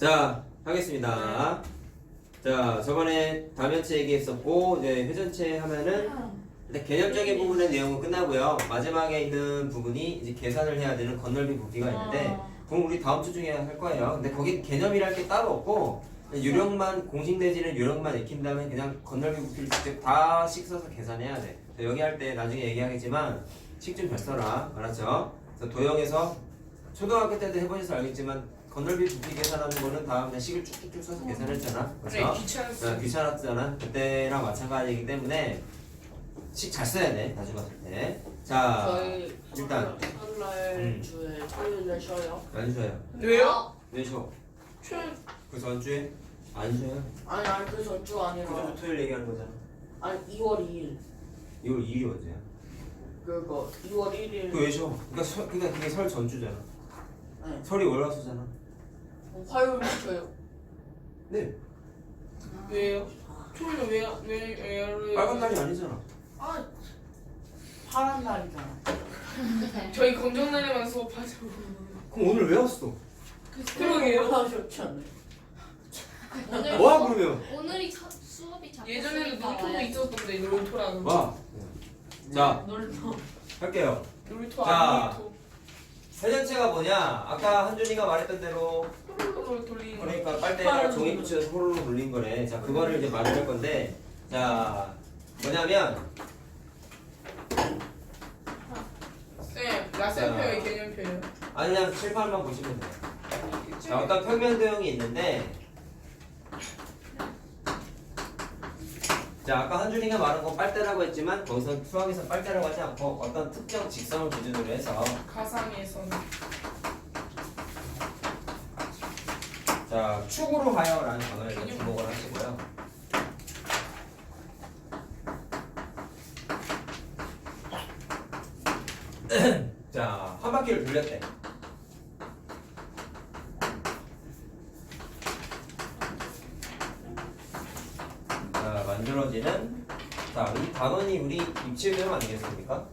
자, 하겠습니다. 자, 저번에 다면체 얘기했었고, 이제 회전체 하면은 일단 개념적인 부분의 내용은 끝나고요. 마지막에 있는 부분이 이제 계산을 해야 되는 건널비 부피가 있는데, 그럼 우리 다음 주 중에 할 거예요. 근데 거기 개념이랄 게 따로 없고, 유령만, 공식내지는 유령만 익힌 다음에 그냥 건널비 부피를 직접 다 식 써서 계산해야 돼. 여기 할 때 나중에 얘기하겠지만, 식 좀 잘 써라. 알았죠? 그래서 도형에서 초등학교 때도 해보셔서 알겠지만, 건널비 부피 계산하는 거는 다 그냥 식을 쭉쭉쭉 써서 계산했잖아. 그렇죠? 귀찮았어. 귀찮았잖아. 그때랑 마찬가지이기 때문에 식 잘 써야 돼. 나중 갔을 때. 자, 저희 일단 설날 주에 토요일에 쉬어요? 안 쉬어요. 왜요? 왜 쉬어? 출 그 전주에 안 쉬어요. 아니 그 전주 그 아니라 전주 토요일 얘기하는 거잖아. 아니 2월 2일 2월 2일이 언제야? 그거 2월 1일 그 왜 쉬어? 그러니까 그게 설 전주잖아. 네. 설이 월화수잖아. 화요일에 쉬어요? 네. 왜요? 토요일 왜 빨간 날이 아니잖아. 아 파란 날이잖아. 저희 검정날에만 수업하죠. 그럼 오늘 왜 왔어? 그러게요. 하셨지 않나요? 오늘 와 그러면 오늘이 수업이 잡혔으니까 예전에는 놀토도 와야지. 있었던데 놀토라는 거. 와. 자 놀토 할게요. 놀토 자. 안 놀토. 회전체가 뭐냐? 아까 한준이가 말했던 대로 홀로 돌리는 거. 그러니까 빨대에다가 종이 붙여서 호로로 돌린 거네. 자, 그거를 이제 말을 할 건데, 자, 뭐냐면, 쌤, 라센표의 개념표예요. 아니, 그냥 칠판만 보시면 돼요. 자, 어떤 평면 도형이 있는데, 자, 아까 한준이가 말한 건 빨대라고 했지만, 거기서 수학에서 빨대라고 하지 않고 어떤 특정 직선을 기준으로 해서, 가상에서는 자, 축으로 하여라는 단어를 이제 주목을 하시고요. 자, 한 바퀴를 돌렸대. 자, 만들어지는 자, 이 단원이 우리 입체 도형 아니겠습니까?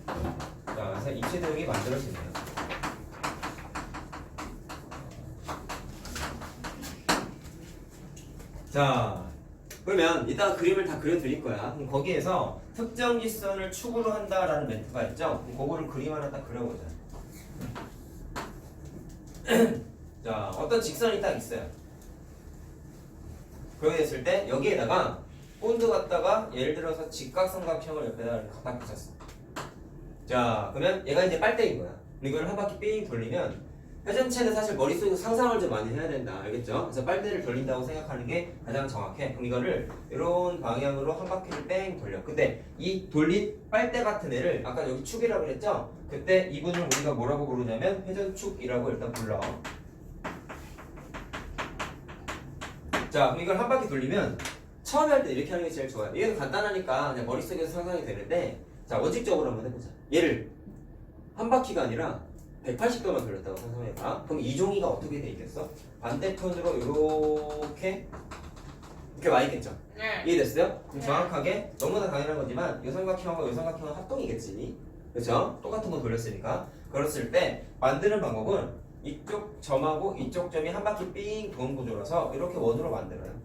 자, 그래서 입체 도형이 만들어지네요. 자, 그러면 이따가 그림을 다 그려드릴 거야. 그럼 거기에서 특정 직선을 축으로 한다라는 멘트가 있죠? 그럼 그거를 그림 하나 딱 그려보자. 자, 어떤 직선이 딱 있어요. 그렇게 됐을 때 여기에다가 본드 갖다가 예를 들어서 직각삼각형을 옆에다가 갖다 붙였어. 자, 그러면 얘가 이제 빨대인 거야. 이걸 한 바퀴 삥 돌리면 회전체는 사실 머릿속에서 상상을 좀 많이 해야 된다. 알겠죠? 그래서 빨대를 돌린다고 생각하는 게 가장 정확해. 그럼 이거를 이런 방향으로 한 바퀴를 뺑 돌려. 근데 이 돌린 빨대 같은 애를 아까 여기 축이라고 그랬죠? 그때 이분을 우리가 뭐라고 부르냐면 회전축이라고 일단 불러. 자, 그럼 이걸 한 바퀴 돌리면 처음에 할 때 이렇게 하는 게 제일 좋아요. 이게 간단하니까 그냥 머릿속에서 상상이 되는데, 자, 원칙적으로 한번 해보자. 얘를 한 바퀴가 아니라 180도만 돌렸다고 상상해봐. 그럼 이 종이가 어떻게 돼 있겠어? 반대편으로 이렇게 와 있겠죠? 네. 이해됐어요? 그럼 정확하게 너무나 당연한 거지만 요 삼각형과 요 삼각형은 합동이겠지. 그렇죠? 똑같은 거 돌렸으니까. 그랬을 때 만드는 방법은 이쪽 점하고 이쪽 점이 한 바퀴 삥 도는 구조라서 이렇게 원으로 만들어요.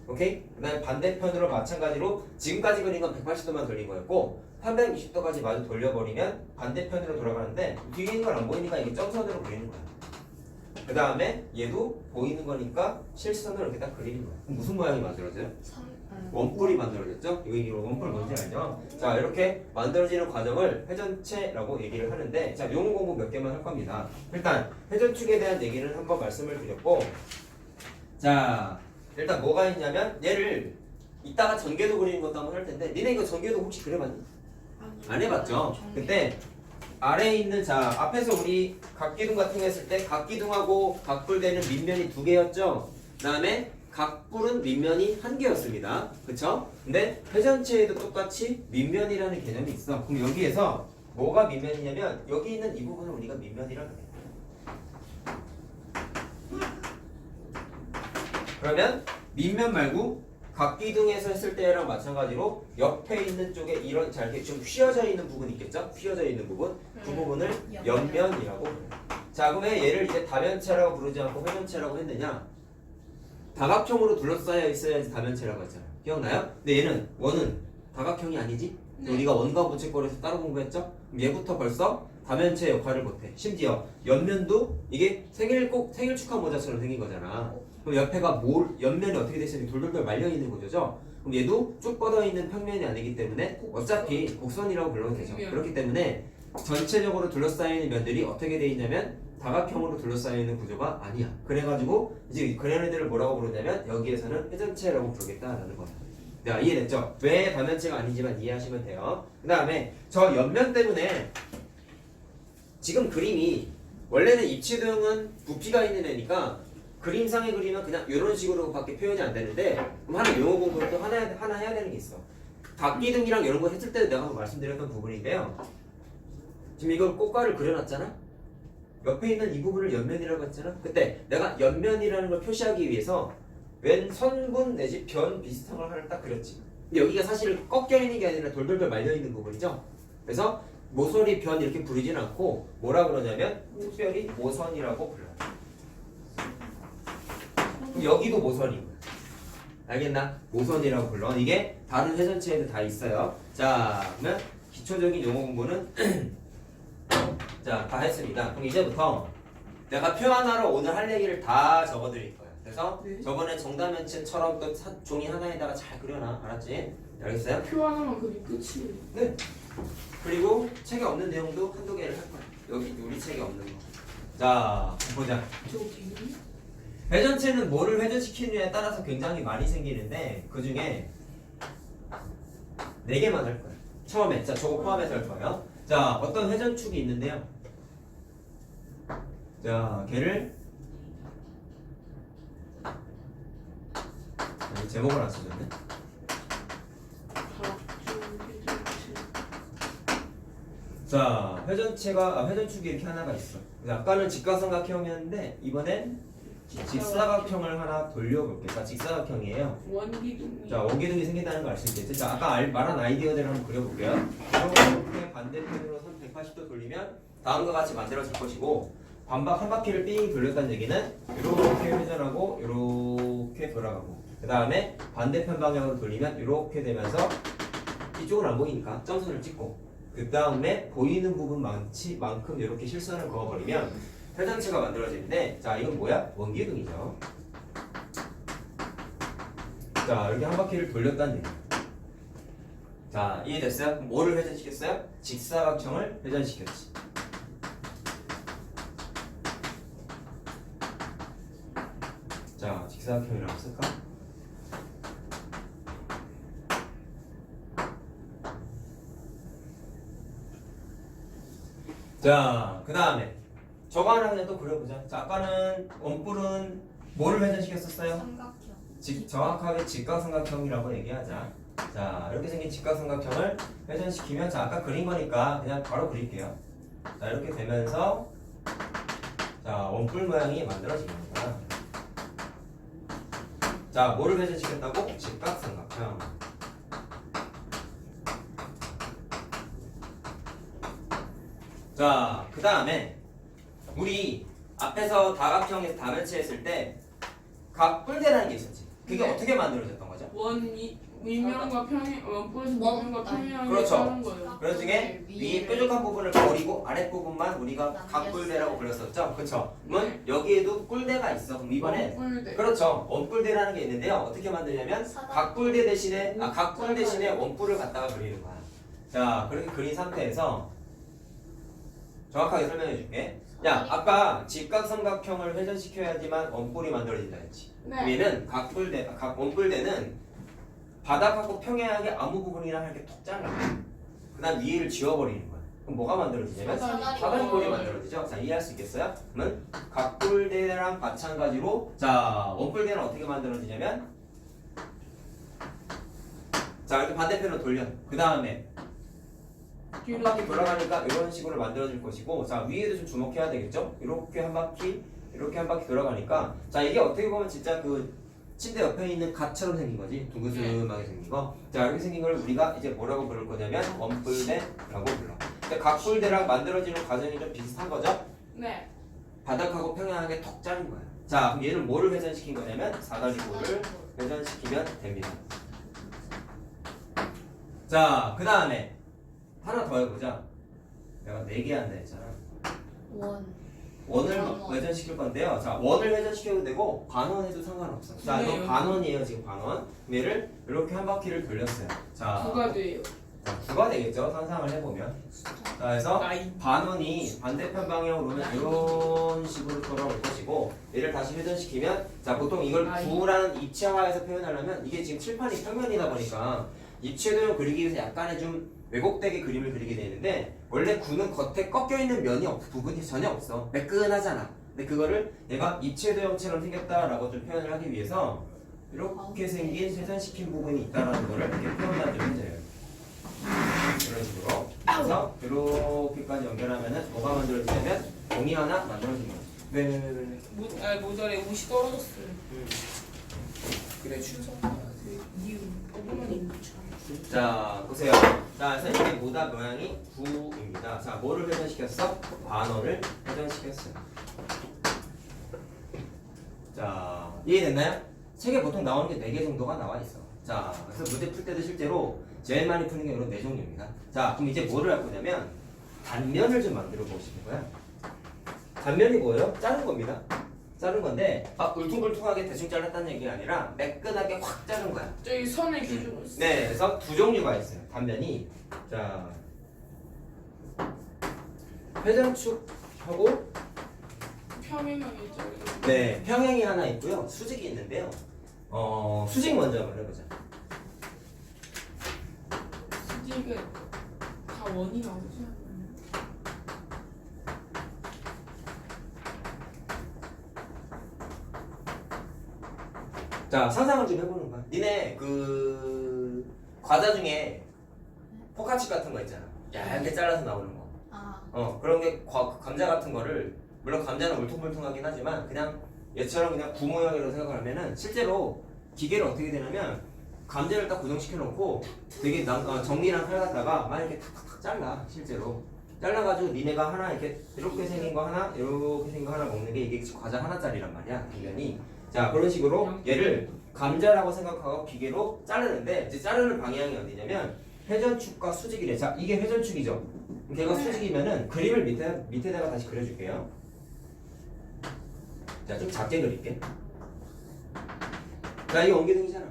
오케이? 그 다음에 반대편으로 마찬가지로 지금까지 그린 건 180도만 돌린 거였고 360도까지 마저 돌려버리면 반대편으로 돌아가는데 뒤에 있는 건 안 보이니까 이게 점선으로 그리는 거야. 그 다음에 얘도 보이는 거니까 실선으로 이렇게 딱 그리는 거야. 그럼 무슨 모양이 만들어져요? 원뿔이 만들어졌죠? 이거 원뿔 뭔지 알죠? 자, 이렇게 만들어지는 과정을 회전체라고 얘기를 하는데, 자, 용어 공부 몇 개만 할 겁니다. 일단 회전축에 대한 얘기는 한번 말씀을 드렸고, 자, 일단 뭐가 있냐면 얘를 이따가 전개도 그리는 것도 한번 할 텐데, 니네 이거 전개도 혹시 그려봤니? 안 해봤죠? 그때 아래에 있는, 자, 앞에서 우리 각기둥 같은 거 했을 때 각기둥하고 각불되는 밑면이 두 개였죠? 그 다음에 각불은 밑면이 한 개였습니다. 그쵸? 근데 회전체에도 똑같이 밑면이라는 개념이 있어. 그럼 여기에서 뭐가 밑면이냐면 여기 있는 이 부분을 우리가 밑면이라고 해요. 그러면 밑면 말고 각기둥에서 했을 때랑 마찬가지로 옆에 있는 쪽에 이런 자 이렇게 좀 휘어져 있는 부분 있겠죠? 휘어져 있는 부분 그 부분을 옆면이라고 해요. 자, 그럼 왜 얘를 이제 다면체라고 부르지 않고 회전체라고 했느냐? 다각형으로 둘러싸여 있어야지 다면체라고 했잖아. 기억나요? 근데 얘는 원은 다각형이 아니지? 네. 우리가 원과 부채꼴에서 따로 공부했죠? 그럼 얘부터 벌써 다면체 역할을 못해. 심지어 옆면도 이게 생일 축하 모자처럼 생긴 거잖아. 그럼 옆에가 옆면이 어떻게 돼 있으면 돌돌돌 말려 있는 구조죠? 그럼 얘도 쭉 뻗어 있는 평면이 아니기 때문에 어차피 곡선이라고 불러도 되죠. 그렇기 때문에 전체적으로 둘러싸여 있는 면들이 어떻게 돼 있냐면 다각형으로 둘러싸여 있는 구조가 아니야. 그래가지고 이제 그런 애들을 뭐라고 부르냐면 여기에서는 회전체라고 부르겠다라는 거야. 자, 이해됐죠? 왜 다면체가 아니지만 이해하시면 돼요. 그 다음에 저 옆면 때문에 지금 그림이 원래는 입체도형은 부피가 있는 애니까 그림상의 그림은 그냥 이런 식으로밖에 표현이 안 되는데 그럼 하나 용어 공부를 또 하나 해야 되는 게 있어. 각기둥이랑 이런 거 했을 때 내가 말씀드렸던 부분인데요. 지금 이걸 꽃가를 그려놨잖아? 옆에 있는 이 부분을 옆면이라고 했잖아? 그때 내가 옆면이라는 걸 표시하기 위해서 왼 선분 내지 변 비슷한 걸 하나 딱 그렸지. 근데 여기가 사실 꺾여 있는 게 아니라 돌돌돌 말려 있는 부분이죠. 그래서 모서리 변 이렇게 부르진 않고 뭐라 그러냐면 특별히 모선이라고 불러요. 그럼 여기도 모선이고요. 알겠나? 모선이라고 불러. 이게 다른 회전체에도 다 있어요. 자, 그러면 기초적인 용어 공부는 자, 다 했습니다. 그럼 이제부터 내가 표 하나로 오늘 할 얘기를 다 적어드릴 거야. 그래서 네. 저번에 정답면체처럼 또 종이 하나에다가 잘 그려놔. 알았지? 알겠어요? 표 하나만 그리고 끝이에요. 네. 그리고 책에 없는 내용도 한두 개를 할 거야. 여기 우리 책에 없는 거. 자, 보자. 저 개념이? 회전체는 뭐를 회전시키느냐에 따라서 굉장히 많이 생기는데 그 중에 4개만 할 거야. 처음에. 자, 저거 포함해서 할 거예요. 자, 어떤 회전축이 있는데요. 자, 걔를 여기 제목을 안 써줬네. 자, 회전축이 이렇게 하나가 있어. 아까는 직각삼각형이었는데 이번엔 직사각형을 하나 돌려볼게. 자, 직사각형이에요. 원기둥이. 자, 원기둥이 생긴다는 거 알 수 있겠지? 자, 아까 말한 아이디어대로 한번 그려볼게요. 이렇게 반대편으로 180도 돌리면 다음과 같이 만들어질 것이고 반박 한 바퀴를 삥 돌렸다는 얘기는 이렇게 회전하고 이렇게 돌아가고 그 다음에 반대편 방향으로 돌리면 이렇게 되면서 이쪽은 안 보이니까 점선을 찍고 그 다음에 보이는 부분만큼 이렇게 실선을 그어버리면 회전체가 만들어지는데 자, 이건 뭐야? 원기둥이죠. 자, 이렇게 한 바퀴를 돌렸다는 얘기야. 자, 이해됐어요? 그럼 뭐를 회전시켰어요? 직사각형을 회전시켰지. 자, 직사각형이라고 쓸까? 자, 그 다음에 저거 하나 그냥 또 그려보자. 자, 아까는 원뿔은 뭐를 회전시켰었어요? 삼각형. 정확하게 직각삼각형이라고 얘기하자. 자, 이렇게 생긴 직각삼각형을 회전시키면 자, 아까 그린 거니까 그냥 바로 그릴게요. 자, 이렇게 되면서 자, 원뿔 모양이 만들어집니다. 자, 뭐를 회전시켰다고? 직각삼각형. 자, 그 다음에 우리 앞에서 다각형에서 다면체 했을 때 각뿔대라는 게 있었지. 그게 네. 어떻게 만들어졌던 거죠? 윗면과 평행 원뿔에서 윗면과 평행하게 그렇죠. 하는 거예요. 그런 중에 위에 뾰족한 부분을 버리고 아랫부분만 우리가 각뿔대라고 불렀었죠. 그렇죠? 그러면 여기에도 뿔대가 있어. 그럼 이번에 원뿔대. 그렇죠. 원뿔대라는 게 있는데요. 어떻게 만드냐면 각뿔대 대신에 각뿔 대신에 원뿔을 갖다가 그리는 거야. 자, 그렇게 그린 상태에서 정확하게 설명해 줄게. 야, 아까 직각삼각형을 회전시켜야지만 원뿔이 만들어진다 했지. 네. 얘는 원뿔대는 바닥하고 평행하게 아무 부분이나 이렇게 톡 잘라. 그 다음 위를 지워버리는 거야. 그럼 뭐가 만들어지냐면 사다리꼴이 만들어지죠. 자, 이해할 수 있겠어요? 그러면 각뿔대랑 마찬가지로 자, 원뿔대는 어떻게 만들어지냐면 자, 이렇게 반대편으로 돌려. 그 다음에 한 바퀴 돌아가니까 이런 식으로 만들어질 것이고 자, 위에도 좀 주목해야 되겠죠? 이렇게 한 바퀴 돌아가니까 자, 이게 어떻게 보면 진짜 그 침대 옆에 있는 갓처럼 생긴 거지. 둥그스름하게 생긴 거. 자, 이렇게 생긴 걸 우리가 이제 뭐라고 부를 거냐면 원뿔대라고 불러. 근데 각뿔대랑 만들어지는 과정이 좀 비슷한 거죠? 네. 바닥하고 평행하게 턱 자른 거야. 자, 그럼 얘는 뭐를 회전시킨 거냐면 사다리꼴을 회전시키면 됩니다. 자, 그 다음에 하나 더 해보자. 내가 4개 한다 했잖아. 원을 반원. 회전시킬 건데요. 자, 원을 회전시켜도 되고 반원해도 상관없어. 자, 이거 네. 반원이에요. 지금 반원. 얘를 이렇게 한 바퀴를 돌렸어요. 자, 9가 돼요. 9가 되겠죠. 상상을 해보면. 자, 그래서 나이. 반원이 반대편 방향으로 오면 이런 식으로 돌아올 것이고, 얘를 다시 회전시키면, 자, 보통 이걸 아이. 9라는 입체화해서 표현하려면 이게 지금 칠판이 평면이다 보니까 입체도형 그리기 위해서 약간의 좀 왜곡되게 그림을 그리게 되는데, 원래 9는 겉에 꺾여 있는 부분이 전혀 없어. 매끈하잖아. 근데 그거를 얘가 입체도형처럼 생겼다라고 좀 표현을 하기 위해서 이렇게 생긴 회전시킨 부분이 있다라는 거를 이렇게 표현하기로 해줘요. 이런 식으로. 그래서 이렇게까지 연결하면은 뭐가 만들어지냐면 공이 하나 만들어진 거지. 왜? 모자에 옷이 떨어졌어요. 그래 춘성. 이유. 5분만 있는 차. 자, 보세요. 자, 그래서 이게 모다 모양이 9입니다. 자, 뭐를 회전시켰어? 반원을 회전시켰어요. 자, 이해됐나요? 책에 보통 나오는 게 4개 정도가 나와 있어. 자, 그래서 문제 풀 때도 실제로 제일 많이 푸는 게 이런 4종류입니다. 자, 그럼 이제 뭐를 할 거냐면 단면을 좀 만들어 보고 싶은 거야. 단면이 뭐예요? 자른 겁니다. 자른 건데 울퉁불퉁하게 대충 잘랐다는 얘기가 아니라 매끈하게 확 자른 거야. 저기 선을 기준으로. 네, 그래서 2종류가 있어요. 단면이. 자, 회전축하고 평행하게 자르는. 네, 평행이 하나 있고요. 수직이 있는데요. 수직 먼저 한번 해보자. 수직은 다 원이 나오지 않나요? 자, 상상을 좀 해보는 거야. 니네 그 과자 중에 포카치 같은 거 있잖아. 얇게 잘라서 나오는 거. 그런 게 감자 같은 거를, 물론 감자는 울퉁불퉁하긴 하지만 그냥 얘처럼 그냥 구 모양이라고 생각하면은 실제로 기계를 어떻게 되냐면 감자를 딱 고정시켜 놓고 되게 정리랑 칼 갖다가 막 이렇게 탁탁탁 잘라. 실제로 잘라가지고 니네가 하나 이렇게 생긴 거 하나, 이렇게 생긴 거 하나 먹는 게 이게 과자 하나짜리란 말이야. 당연히. 자, 그런 식으로 얘를 감자라고 생각하고 기계로 자르는데, 이제 자르는 방향이 어디냐면 회전축과 수직이래. 자, 이게 회전축이죠. 걔가 수직이면은 그림을 밑에다가 다시 그려줄게요. 자, 좀 작게 그릴게. 자, 이거 엉기둥이잖아.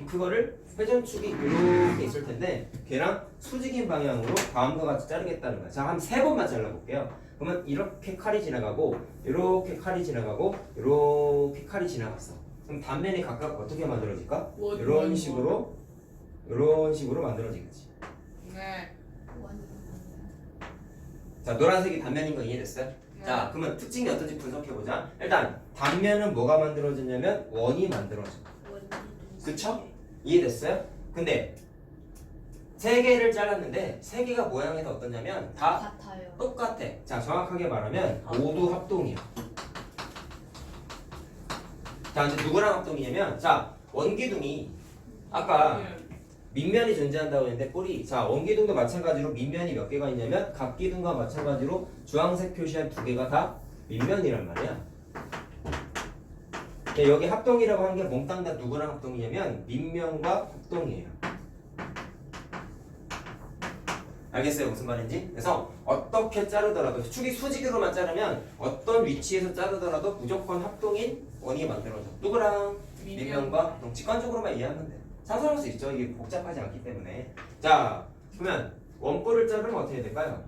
그거를 회전축이 이렇게 있을 텐데 걔랑 수직인 방향으로 다음과 같이 자르겠다는 거야. 자, 한 3번만 잘라볼게요. 그러면 이렇게 칼이 지나가고, 이렇게 칼이 지나가고, 이렇게 칼이 지나갔어. 그럼 단면이 각각 어떻게 만들어질까? 이런 식으로 만들어지겠지. 네. 자, 노란색이 단면인 거 이해됐어요? 네. 자, 그러면 특징이 어떤지 분석해보자. 일단 단면은 뭐가 만들어지냐면 원이 만들어져. 그쵸? 이해됐어요? 근데 3개를 잘랐는데 3개가 모양에서 어떠냐면 다 같아요. 똑같아. 자, 정확하게 말하면 모두 합동이야. 자, 이제 누구랑 합동이냐면, 자, 원기둥이 아까 밑면이 존재한다고 했는데 뿔이, 자, 원기둥도 마찬가지로 밑면이 몇 개가 있냐면 각기둥과 마찬가지로 주황색 표시한 2개가 다 밑면이란 말이야. 네, 여기 합동이라고 한 게 몽땅 다 누구랑 합동이냐면 밑면과 합동이에요. 알겠어요? 무슨 말인지? 그래서 어떻게 자르더라도 축이 수직으로만 자르면 어떤 위치에서 자르더라도 무조건 합동인 원이 만들어져. 누구랑? 밑면과 합동. 직관적으로만 이해하면 돼. 상상할 수 있죠. 이게 복잡하지 않기 때문에. 자, 그러면 원뿔을 자르면 어떻게 될까요?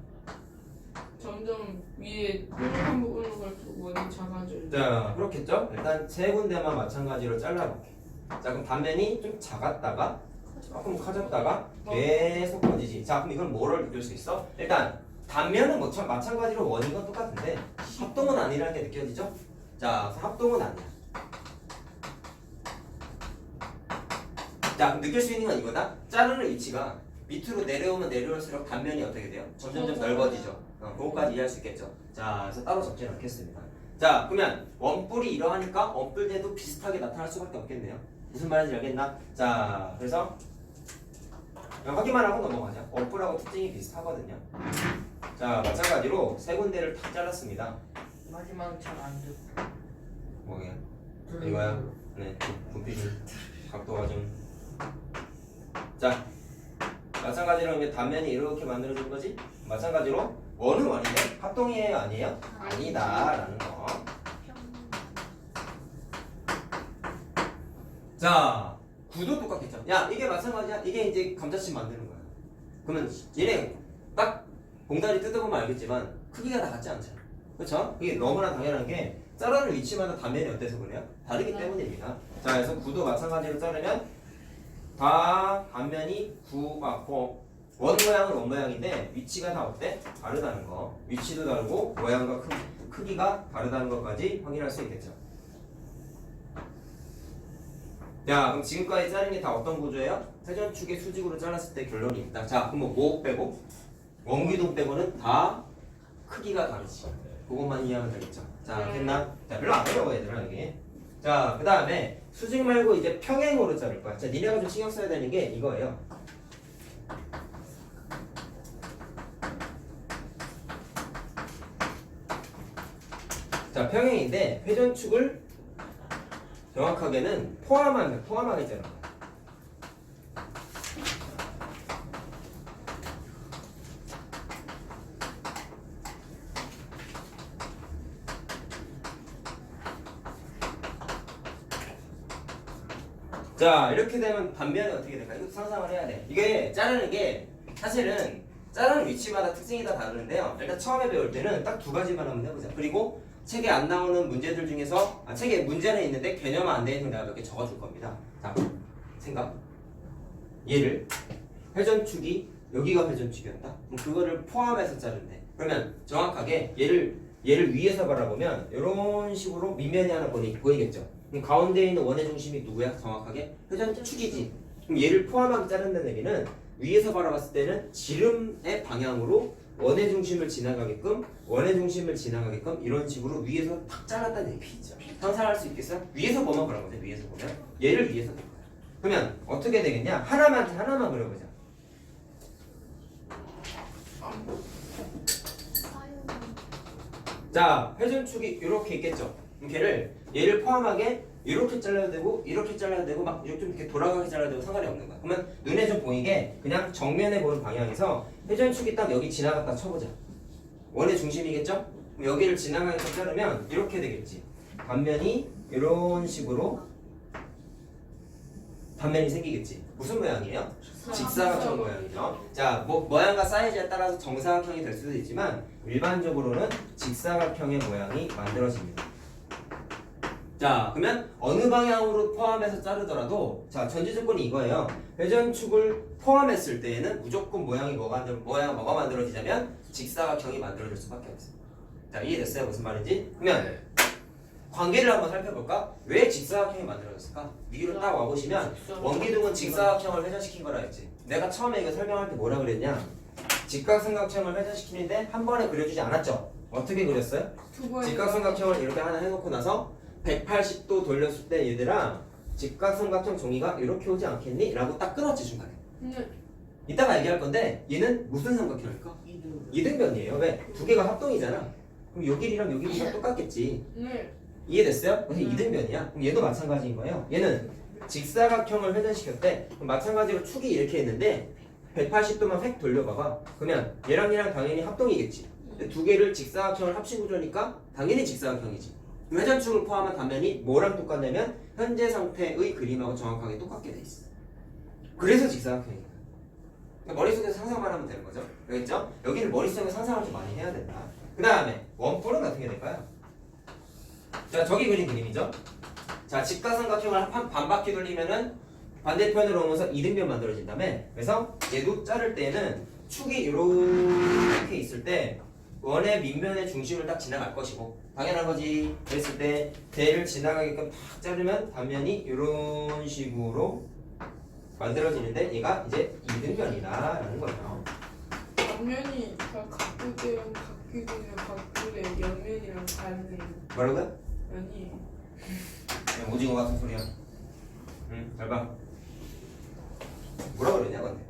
점점 위에 뾰족한 부분으로 갈수록 원이 작아져요. 자, 그렇겠죠? 일단 3군데만 마찬가지로 잘라볼게. 자, 그럼 단면이 좀 작았다가 조금 커졌다가 계속 커지지. 자, 그럼 이건 뭐를 느낄 수 있어? 일단 단면은 마찬가지로 원인 건 똑같은데 합동은 아니라는 게 느껴지죠? 자, 합동은 아니야. 자, 그럼 느낄 수 있는 건 이거다. 자르는 위치가 밑으로 내려오면 내려올수록 단면이 어떻게 돼요? 점점점 넓어지죠. 그거까지 이해할 수 있겠죠. 자, 그래서 따로 적지 않겠습니다. 자, 그러면 원뿔이 이러하니까 원뿔대도 비슷하게 나타날 수밖에 없겠네요. 무슨 말인지 알겠나? 자, 그래서 그냥 확인만 하고 넘어가자. 원뿔하고 특징이 비슷하거든요. 자, 마찬가지로 3군데를 다 잘랐습니다. 마지막 잘안 돼. 뭐야? 이거야? 네, 분필 각도가 좀. 자, 마찬가지로 이제 단면이 이렇게 만들어진 거지? 마찬가지로 원은 원인데 합동이에요, 아니에요? 아니다라는 거. 자, 구도 똑같겠죠? 야, 이게 마찬가지야. 이게 이제 감자칩 만드는 거야. 그러면 얘네 딱 봉다리 뜯어보면 알겠지만 크기가 다 같지 않잖아. 그렇죠? 이게 너무나 당연한 게 자르는 위치마다 단면이 어때서 그래요? 다르기 때문입니다. 자, 그래서 구도 마찬가지로 자르면 다 단면이 원 모양은 원 모양인데 위치가 다 어때? 다르다는 거. 위치도 다르고 모양과 크기가 다르다는 것까지 확인할 수 있겠죠. 자, 그럼 지금까지 자른 게 다 어떤 구조예요? 회전축의 수직으로 잘랐을 때 결론이 있다. 자, 그럼 뭐 빼고? 원기둥 빼고는 다 크기가 다르지. 그것만 이해하면 되겠죠. 자, 됐나? 자, 별로 안 어려워 얘들아 여기. 자, 그 다음에 수직 말고 이제 평행으로 자를 거야. 자, 니네가 좀 신경 써야 되는 게 이거예요. 자, 평행인데 회전축을 정확하게는 포함하게 자르는 거야. 자, 이렇게 되면 반면에 어떻게 될까? 이것도 상상을 해야 돼. 이게 자르는 게 사실은 자르는 위치마다 특징이 다 다르는데요. 일단 처음에 배울 때는 딱 두 가지만 한번 해보자. 그리고 책에 안 나오는 문제들 중에서 책에 문제는 있는데 개념 안 되는 걸 내가 몇 개 적어줄 겁니다. 자, 생각. 얘를 회전축이 여기가 회전축이었다. 그럼 그거를 포함해서 자른대. 그러면 정확하게 얘를 위에서 바라보면 이런 식으로 밑면이 하나 보이겠죠. 그럼 가운데 있는 원의 중심이 누구야? 정확하게 회전축이지. 그럼 얘를 포함하게 자른다는 얘기는 위에서 바라봤을 때는 지름의 방향으로 원의 중심을 지나가게끔 이런 식으로 위에서 탁 잘랐다는 얘기죠. 상상할 수 있겠어요? 위에서 보면 그런 거죠. 위에서 보면 얘를 위에서 볼 거야. 그러면 어떻게 되겠냐? 하나만 그려보자. 자, 회전축이 이렇게 있겠죠. 그럼 얘를 포함하게 이렇게 잘라도 되고 이렇게 잘라도 되고 막 좀 이렇게 돌아가게 잘라도 되고 상관이 없는 거야. 그러면 눈에 좀 보이게 그냥 정면에 보는 방향에서 회전축이 딱 여기 지나갔다 쳐보자. 원의 중심이겠죠? 그럼 여기를 지나가면서 자르면 이렇게 되겠지. 단면이 이런 식으로 단면이 생기겠지. 무슨 모양이에요? 직사각형 모양이죠. 자, 모양과 사이즈에 따라서 정사각형이 될 수도 있지만 일반적으로는 직사각형의 모양이 만들어집니다. 자, 그러면 어느 방향으로 포함해서 자르더라도 자, 전제 조건이 이거예요. 회전축을 포함했을 때에는 무조건 뭐가 만들어지냐면 직사각형이 만들어질 수밖에 없어요. 자, 이해됐어요? 무슨 말인지? 그러면 관계를 한번 살펴볼까? 왜 직사각형이 만들어졌을까? 위로 딱 와보시면 원기둥은 직사각형을 회전시킨 거라 했지. 내가 처음에 이거 설명할 때 뭐라 그랬냐? 직각삼각형을 회전시키는데 한 번에 그려주지 않았죠? 어떻게 그렸어요? 직각삼각형을 이렇게 하나 해놓고 나서 180도 돌렸을 때 얘들아 직각삼각형 종이가 이렇게 오지 않겠니? 라고 딱 끊었지 중간에. 이따가 얘기할 건데 얘는 무슨 삼각형일까? 이등변이에요. 왜? 두 개가 합동이잖아. 그럼 요 길이랑 요 길이가 똑같겠지. 이해됐어요? 그래서 이등변이야. 그럼 얘도 마찬가지인 거예요. 얘는 직사각형을 회전시켰대. 그럼 마찬가지로 축이 이렇게 있는데 180도만 획 돌려봐봐. 그러면 얘랑 당연히 합동이겠지. 근데 두 개를 직사각형을 합친 구조니까 당연히 직사각형이지. 회전축을 포함한 단면이 뭐랑 똑같냐면 현재 상태의 그림하고 정확하게 똑같게 돼 있어. 그래서 직사각형이야. 그러니까 머릿속에서 상상만 하면 되는 거죠. 알겠죠? 여기를 머릿속에 상상을 좀 많이 해야 된다. 그 다음에 원뿔은 어떻게 될까요? 자, 저기 그린 그림이죠. 자, 직각삼각형을 반바퀴 돌리면은 반대편으로 오면서 이등변 만들어진다며. 그래서 얘도 자를 때는 축이 이렇게 있을 때 원의 밑면의 중심을 딱 지나갈 것이고 당연한 거지. 그랬을 때 대를 지나가게끔 탁 자르면 단면이 이런 식으로 만들어지는데 얘가 이제 이등변이다라는 거예요. 단면이 각도대랑 각도의 옆면이랑 다르네요. 뭐라고요? 아니 그냥 오징어 같은 소리야. 응, 잘 봐. 뭐라 그러냐 근데?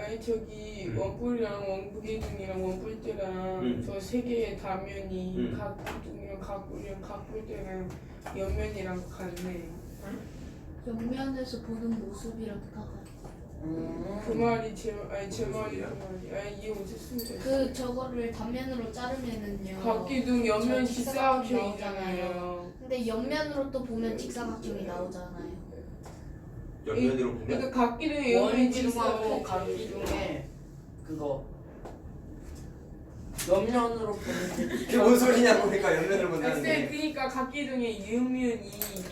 아니 저기 원뿔이랑 원부계중이랑 원뿔대랑 저 세 개의 단면이 각기둥이랑 각뿔이랑 각뿔대랑 옆면이랑 같네. 옆면에서 보는 모습이랑 다 같아. 그 말이 제 말이 그 말이. 아니 이해 못했습니다. 그 저거를 단면으로 자르면은요. 각기둥 옆면 저 직사각형이잖아요. 근데 옆면으로 또 보면 직사각형이 나오잖아요. 옆면으로 보면 그러니까 각기둥의 옆면이 원기둥하고 직사각형. 각기둥에 그거 옆면으로 보는 게 그게 뭔 소리냐고. 그러니까 옆면으로 본다는 쌤 게. 그러니까 각기둥의 이음면이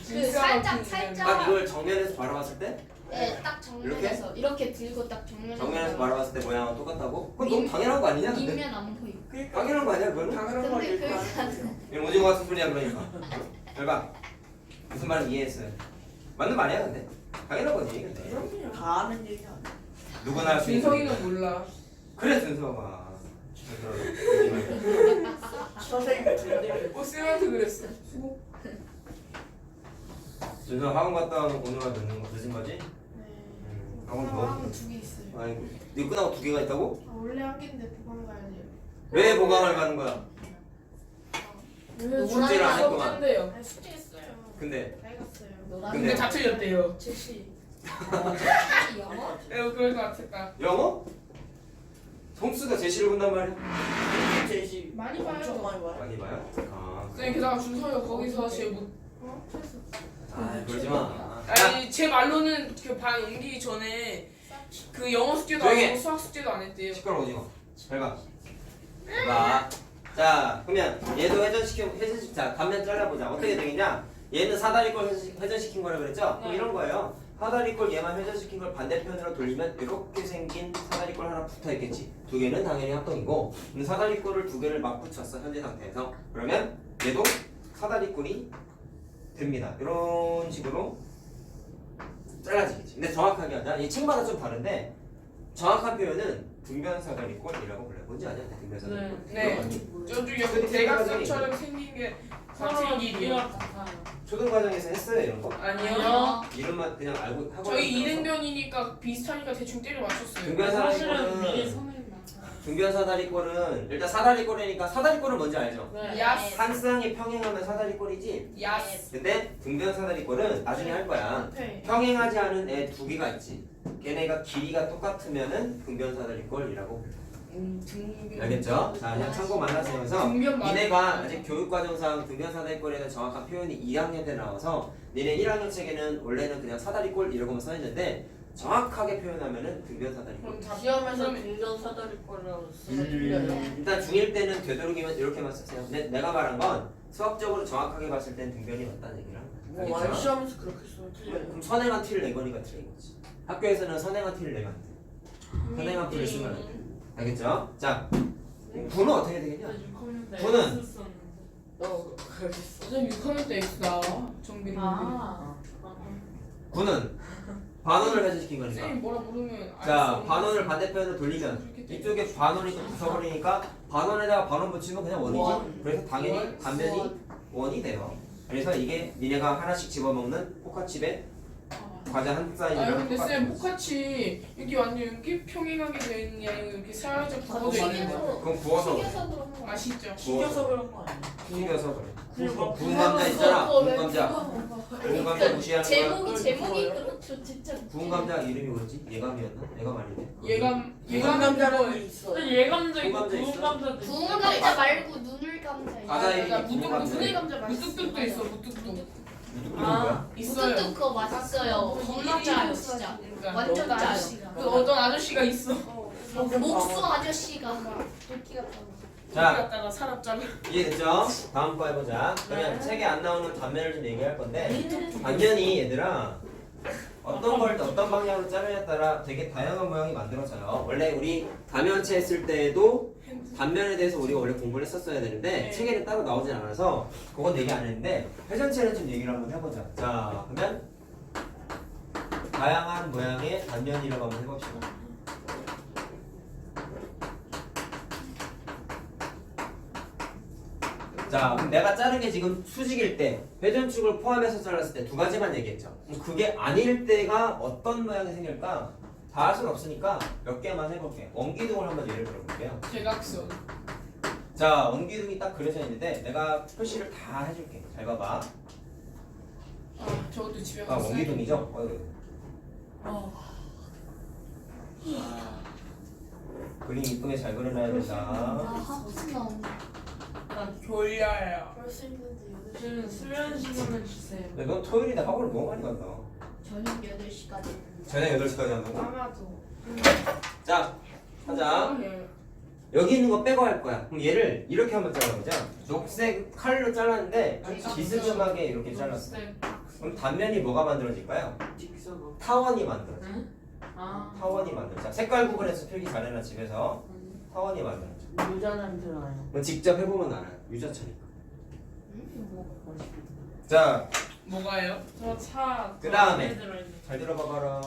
그 살짝 딱 이걸 정면에서 바라봤을 때 네, 딱 정면에서 이렇게 들고 딱 정면에서 정면에서 바라봤을 때 모양은 똑같다고? 그건 너무 당연한 거 아니냐? 근데 뒷면 안 보이고. 당연한 거 아니야 그거는? 당연한 근데 말일 그게 거 아니에요. 이건 오징어 같은 소리야 그러니까. 열봐. 무슨 말인지 이해했어요. 맞는 말이야 근데. 당연한 거지 근데. 다 아는 얘기 아니야. 누구나 할 수 있는. 준성이는 몰라. 그래 준서가. 선생님이 들리게. 쌤한테 그랬어. 수고. 준서 학원 갔다 오늘 늦은 거지? 학원 더. 두개 있어요. 아이고. 네 끝나고 2개가 있다고? 원래 한 개인데 보강 가야 돼요. 왜 보강을 가는 거야? 숙제를 안 했구만. 숙제인데요. 아니 숙제 했어요. 근데 잘 갔어요. 근데 근데 다 틀렸대요. 제시. 영어? 그럴 것 같았다. 영어? 성수가 제시를 본단 말이야? 제시 많이 봐요. 엄청 많이 봐요. 많이 봐요? 아. 쌤 게다가 준서이가 거기서 제일 못. 어? 했어. 아 그러지 마. 아니 제 말로는 그 반 옮기기 전에 그 영어 숙제도 안 조용히 해. 하고 수학 숙제도 안 했대요. 시끄러워 오징어. 잘 봐. 봐. 자 그러면 얘도 회전시킨 자 단면 잘라보자. 어떻게 되겠냐? 얘는 사다리꼴 회전시킨 거라 그랬죠? 그럼 이런 거예요. 사다리꼴 얘만 회전시킨 걸 반대편으로 돌리면 이렇게 생긴 사다리꼴 하나 붙어 있겠지. 2개는 당연히 합동이고, 근데 사다리꼴을 2개를 막 붙였어 현재 상태에서. 그러면 얘도 사다리꼴이 됩니다. 이런 식으로 잘라지겠지. 근데 정확하게 하자. 이 책마다 좀 다른데 정확한 표현은 등변사다리꼴이라고 불러요. 뭔지 아냐? 등변사다리꼴. 네. 저쪽 옆에 대각선처럼 생긴 게 같은 길이요. 초등과정에서 했어요 이런 거? 아니요. 이름만 그냥 알고 하고. 저희 이등변이니까 비슷하니까 대충 때려 맞췄어요. 등변사다리꼴은 등변사다리꼴은 일단 사다리꼴이니까 사다리꼴은 뭔지 알죠? 야스. 한 쌍이 평행하면 사다리꼴이지. 야스. 근데 등변사다리꼴은 나중에 할 거야. 네. 평행하지 않은 애 2개가 있지. 걔네가 길이가 똑같으면은 등변사다리꼴이라고. 알겠죠? 자, 그냥 참고만 하시면서 등변 맞. 니네가 아직 교육과정상 등변사다리꼴에 대한 정확한 표현이 2학년 때 나와서 니네 1학년 책에는 원래는 그냥 사다리꼴 이러고만 써있는데 정확하게 표현하면은 등변사다리꼴. 그럼 다 시험에서 그러면 등변 사다리꼴이라고 쓰면 틀려요. 일단 중1 때는 되도록이면 이렇게만 쓰세요. 근데 내가 말한 건 수학적으로 정확하게 봤을 땐 등변이 맞다는 얘기를 하는 거야. 뭐 알겠죠? 시험에서 그렇게 쓰면 틀려요. 그럼 선행한 티를 내거니까 틀린 거지. 학교에서는 선행한 티를 내면 안 돼. 선행한 티를 쓰면 안 돼. 알겠죠? 자, 분은 어떻게 되겠냐? 분은 너 그렇게 써. 선생님 6학년 때 X 나와. 정비를. 분은 반원을 회전시킨 거니까. 선생님 뭐라 모르면. 자, 반원을 반대편으로 돌리면 이쪽에 반원이 또 붙어버리니까 반원에다가 반원 붙이면 그냥 원이지. 원. 그래서 당연히 단면이 원이 돼요. 그래서 이게 니네가 하나씩 집어먹는 포카칩의 과자 한 아니 사이즈랑 근데 쌤 똑같은 똑같이 여기 완전 이렇게 평행하게 되는 게 아니고 이렇게 살짝 구워져 튀겨서 있는 거. 그럼 구워서 그래. 튀겨서 그런 거 아시죠? 튀겨서 그런 거 아니야? 튀겨서 그래. 그리고 구운 감자 있잖아. 구운 감자. 그거 구운 감자 무시하는 거야. 제목이 그렇죠 진짜. 구운 감자 이름이 뭐였지? 예감이었나? 예감 아닌데? 예감 예감 감자라는 게 있어. 예감자 있고 구운 감자 구운 있어? 감자도 구운 감자 말고 눈을 감자. 과자 이름이 맞아, 구운 감자. 분해 감자 맛있어. 무뚝뚝도 있어 무뚝뚝. 누구 뭐야? 있어요. 무뚝뚝 그거 맛있어요. 겁나 짜요 진짜. 그러니까 완전 짜요. 그 어떤 아저씨가 있어. 목수 아저씨가 막 도끼 같다고. 자, 갖다가 사랍잖아. 이해됐죠? 다음 거 해보자. 그러면 책에 안 나오는 단면을 좀 얘기할 건데 단면이 얘들아 어떤 방향으로 자르냐에 따라 되게 다양한 모양이 만들어져요. 원래 우리 단면체 했을 때에도 단면에 대해서 우리가 원래 공부를 했었어야 되는데 네. 책에는 따로 나오진 않아서 그건 얘기 안 했는데 회전체는 좀 얘기를 한번 해보자. 자, 그러면 다양한 모양의 단면이라고 한번 해봅시다. 자, 그럼 내가 자른 게 지금 수직일 때 회전축을 포함해서 잘랐을 때 2가지만 얘기했죠. 그럼 그게 아닐 때가 어떤 모양이 생길까? 다 할 수는 없으니까 몇 개만 해볼게. 원기둥을 한번 예를 들어볼게요. 대각선. 자, 원기둥이 딱 그려져 있는데 내가 표시를 다 해줄게. 잘 봐봐. 아 저것도 집에 아, 가서 원기둥이죠? 그림 이쁘게 잘 그려놔야 된다. 학습 나온다. 난 졸려요. 벌써 힘든데 저는 수면 시간을 주세요. 근데 넌 토요일인데 학원을 너무 많이 간다. 저녁 8시까지. 저녁 8시까지 한다고? 아마도 자, 하자. 여기 있는 거 빼고 할 거야. 그럼 얘를 이렇게 한번 잘라보자. 녹색 칼로 잘랐는데 좀 비스듬하게 이렇게 잘랐어. 그럼 단면이 뭐가 만들어질까요? 타원이 만들어져. 응? 아. 타원이 만들어져. 자, 색깔 구분해서 필기 잘해놔 집에서. 타원이 만들어져. 유자 냄새 나요. 그럼 직접 해보면 알아요. 유자차니까. 뭐 자, 뭐가요? 저차 그다음에. 잘 들어봐봐라.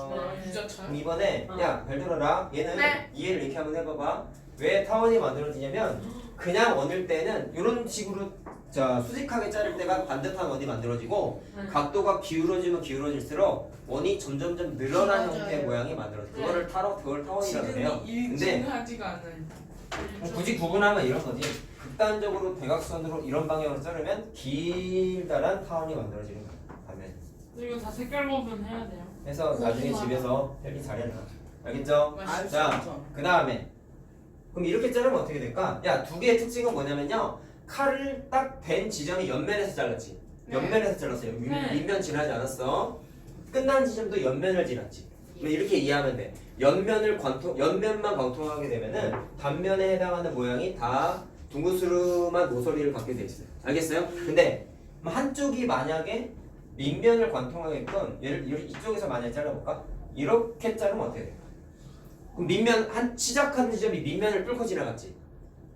네. 유자차. 그럼 이번에 어. 야, 잘 들어라. 얘는 네. 이해를 이렇게 한번 해봐봐. 왜 타원이 만들어지냐면 그냥 원일 때는 이런 식으로 자 수직하게 자를 때가 반듯한 원이 만들어지고 네. 각도가 기울어지면 기울어질수록 원이 점점점 늘어난 맞아요. 형태의 모양이 만들어져. 네. 그거를 그걸 타원이라고 해요. 지금이 근데 일정하지가 않아요. 굳이 구분하면 이런 거지. 극단적으로 대각선으로 이런 방향으로 자르면 길다란 타원이 만들어지는 거야. 반면. 이거 다 색깔 구분 해야 돼요. 해서 나중에 집에서 필기 잘해놔. 알겠죠? 맛있어. 자, 그 다음에 그럼 이렇게 자르면 어떻게 될까? 야, 두 개의 특징은 뭐냐면요. 칼을 딱 댄 지점이 옆면에서 잘랐지. 옆면에서 잘랐어요. 네. 윗면 지나지 않았어. 끝난 지점도 옆면을 지났지. 그럼 이렇게 이해하면 돼. 옆면만 관통하게 되면은 단면에 해당하는 모양이 다 둥그스름한 모서리를 갖게 돼 있어요. 알겠어요? 근데 한쪽이 만약에 밑면을 관통하게끔 얘를 이쪽에서 만약에 잘라볼까? 이렇게 자르면 어떻게 돼? 그럼 밑면 시작하는 지점이 밑면을 뚫고 지나갔지.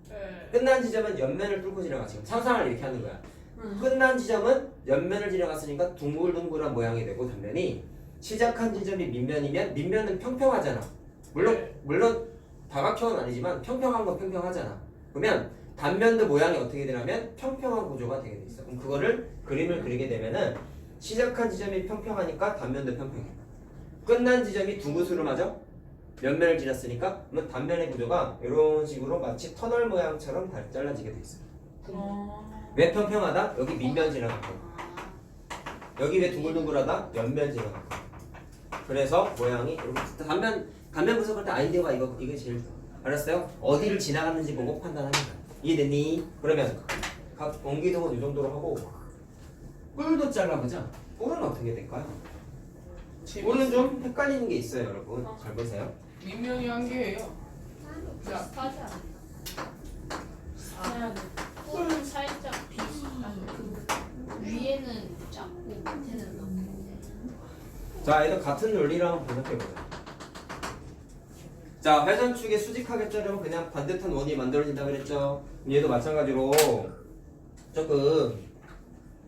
네. 끝난 지점은 옆면을 뚫고 지나갔지. 상상을 이렇게 하는 거야. 응. 끝난 지점은 옆면을 지나갔으니까 둥글둥글한 모양이 되고 단면이 시작한 지점이 밑면이면 밑면은 평평하잖아. 물론 다각형은 아니지만 평평한 건 평평하잖아. 그러면 단면도 모양이 어떻게 되냐면 평평한 구조가 되게 돼 있어. 그럼 그거를 그림을 그리게 되면은 시작한 지점이 평평하니까 단면도 평평해. 끝난 지점이 둥그스름하죠? 옆면을 지났으니까 그러면 단면의 구조가 이런 식으로 마치 터널 모양처럼 잘라지게 돼 있어요. 왜 평평하다? 여기 밑면 지나갔고 여기 왜 둥글둥글하다? 옆면 지나갔고 그래서 모양이 이렇게 단면 분석할 때 아이디어가 이게 제일 좋아. 알았어요? 어디를 지나갔는지 보고 판단하는 거야. 이해됐니? 그러면 각 원기둥은 이 정도로 하고 뿔도 잘라보자. 뿔은 어떻게 될까요? 뿔은 좀 헷갈리는 게 있어요, 여러분. 잘 보세요. 민명이 한 개예요. 비슷하지 않나? 해야 돼. 뿔은 살짝 비슷한 위에는 작고 밑에는 넓은데. 자, 얘도 같은 논리를 한번 분석해보자. 자, 회전축에 수직하게 자르면 그냥 반듯한 원이 만들어진다 그랬죠? 얘도 마찬가지로 조금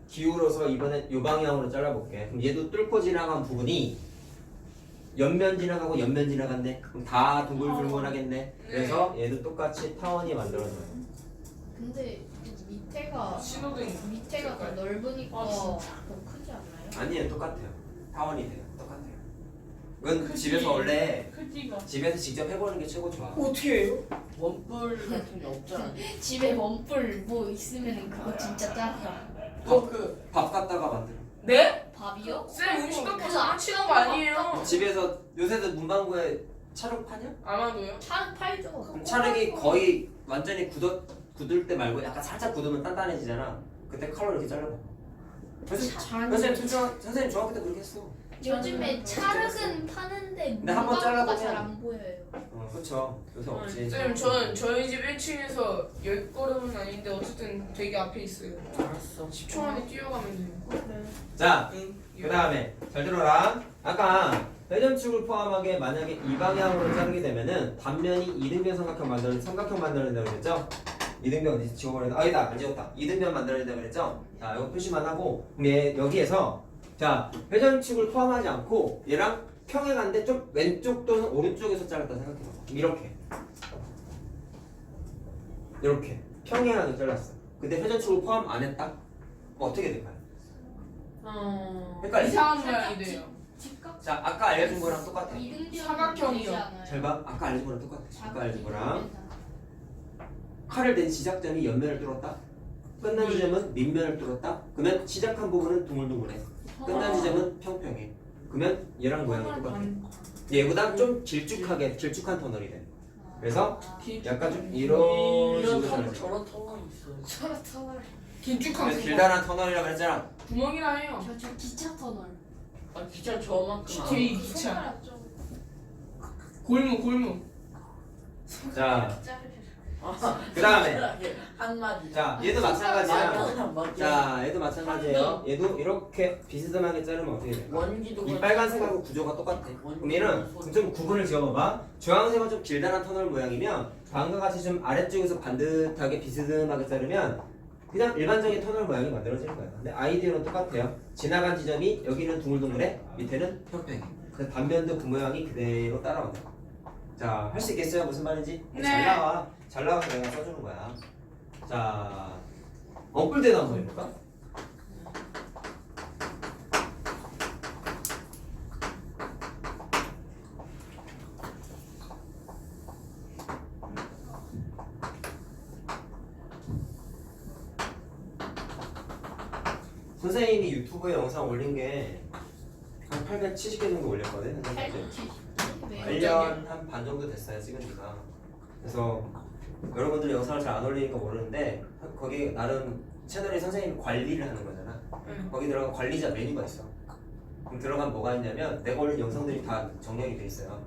기울어서 이번엔 이 방향으로 잘라볼게. 그럼 얘도 뚫고 지나간 부분이 옆면 지나가고 옆면 지나간대. 그럼 다 둥글둥글하겠네. 그래서 얘도 똑같이 타원이 만들어져요. 근데 밑에가 신호등. 더 넓으니까 아, 더 크지 않나요? 아니에요, 똑같아요. 타원이 돼요, 똑같아요. 이건 크기. 집에서 원래 크기가. 집에서 직접 해보는 게 최고 좋아. 어떻게 해요? 원뿔 같은 게 없잖아. 집에 원뿔 뭐 있으면 그거 진짜 짱이야. 밥 갖다가 만들어. 네? 밥이요? 쌤 음식 갖고 그거 장난치는 거 아니에요? 집에서 요새도 문방구에 찰흙 파냐? 아마도요? 차는 팔죠. 그럼 찰흙이 거의 완전히 굳을 때 말고 약간 살짝 굳으면 단단해지잖아. 그때 칼로 이렇게 잘라봐. 선생님 중학교 때 그렇게 했어. 요즘에 찰흙은 파는데 근데 한번 문방구가 잘라보면- 잘 안 보여요. 그렇죠. 요새 없지. 쌤, 저희 집 1층에서 10걸음은 아닌데 어쨌든 되게 앞에 있어요. 알았어. 10초 만에 뛰어가면 돼요. 자, 응. 그 다음에 잘 들어라. 아까 회전축을 포함하게 만약에 이 방향으로 자르게 되면은 단면이 이등변 삼각형 만들어낸다고 그랬죠? 이등변 어디 지워버렸나? 아니다, 안 지웠다. 이등변 만들어낸다고 그랬죠? 자, 이거 표시만 하고 그럼 여기에서 자 회전축을 포함하지 않고 얘랑 평행한데 좀 왼쪽 또는 오른쪽에서 잘랐다 생각해봐. 이렇게 평행하게 잘랐어. 근데 회전축을 포함 안 했다? 그럼 어떻게 될까요? 헷갈리지? 이상한 살짝 모양이 돼요. 직각 자 아까 알려준 거랑 똑같아. 사각형이요. 잘 봐. 아까 알려준 거랑 똑같아. 아까 알려준 거랑 칼을 댄 시작점이 옆면을 뚫었다. 끝난 지점은 밑면을 뚫었다. 그러면 시작한 부분은 둥글둥글해. 끝난 지점은 평평해. 그러면 얘랑 모양이 똑같아. 얘보다 좀 길쭉한 터널이 돼. 그래서 약간 좀 이런 식으로 터널이 돼. 저런 터널이 있어요. 저런 터널. 긴축한 그래서 길다란 터널이라고 그랬잖아. 구멍이라 해요. 저 기차 터널. 아 기차 저만큼 안 제이 와. 기차. 손가락 좀 골무. 자, 자르셔. 그 다음에 한마디. 자 얘도 마찬가지야. 맞아. 자 얘도 마찬가지예요. 얘도 이렇게 비스듬하게 자르면 어떻게 돼? 원기도 이 빨간색하고 구조가 똑같아. 그럼 얘는 좀 구분을 지어봐봐. 주황색은 좀 길다란 터널 모양이면 방과 같이 좀 아래쪽에서 반듯하게 비스듬하게 자르면 그냥 일반적인 터널 모양이 만들어질 거야. 근데 아이디어는 똑같아요. 지나간 지점이 여기는 둥글둥글해, 밑에는 평평해. 그 단면도 그 모양이 그대로 따라온다. 자, 할 수 있겠어요? 무슨 말인지? 네. 잘 나와. 잘 나와서 내가 써주는 거야. 자, 엉불대도 한번 해볼까? 선생님이 유튜브에 영상 올린 게 한 870개 정도 올렸거든. 선생님. 1년 한 반 정도 됐어요 찍은 지가. 그래서 여러분들이 영상을 잘 안 올리니까 모르는데 거기 나름 채널이 선생님이 관리를 하는 거잖아. 응. 거기 들어간 관리자 메뉴가 있어. 그럼 들어가면 뭐가 있냐면 내가 올린 영상들이 다 정렬이 돼 있어요.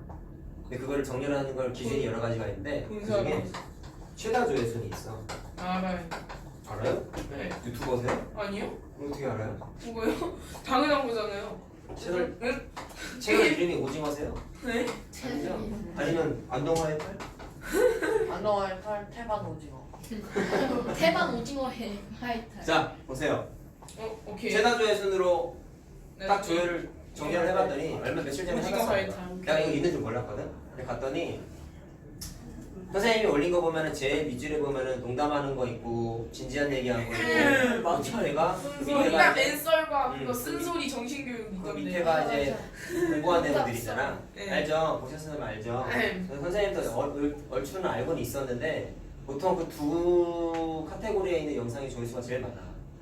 근데 그거를 정렬하는 걸 기준이 여러 가지가 있는데 그중에 최다 조회순이 있어. 알아요. 알아요? 네. 유튜버세요? 아니요? 어떻게 알아요? 뭐예요? 당연한 거잖아요. 채널 응? 채널 이름이 오징어세요? 네? 아니죠? 아니면 안동화의 팔? 안녕하세요. 태반 오징어. 대박 오징어회 하이탈. 자 보세요. 오케이. 최다 조회순으로 네. 딱 조회를 정렬을 해봤더니 얼마 며칠 전에 오징어 해봤어. 하이탈. 내가 이거 있는 줄 몰랐거든. 근데 갔더니 선생님이 올린 거 보면은 제일 밑줄에 보면은 농담하는 거 있고 진지한 얘기하는 거 있고 맞아요. 밑에가 뭔가 밑에가 맨썰과 그거 음. 쓴소리 정신교육 그 있던데. 밑에가 이제 공부한 내용들 있잖아. 네. 알죠? 보셨으면 알죠? 네. 그래서 선생님도 얼추는 알고는 있었는데 보통 그 두 카테고리에 있는 영상이 조회수가 제일 많아.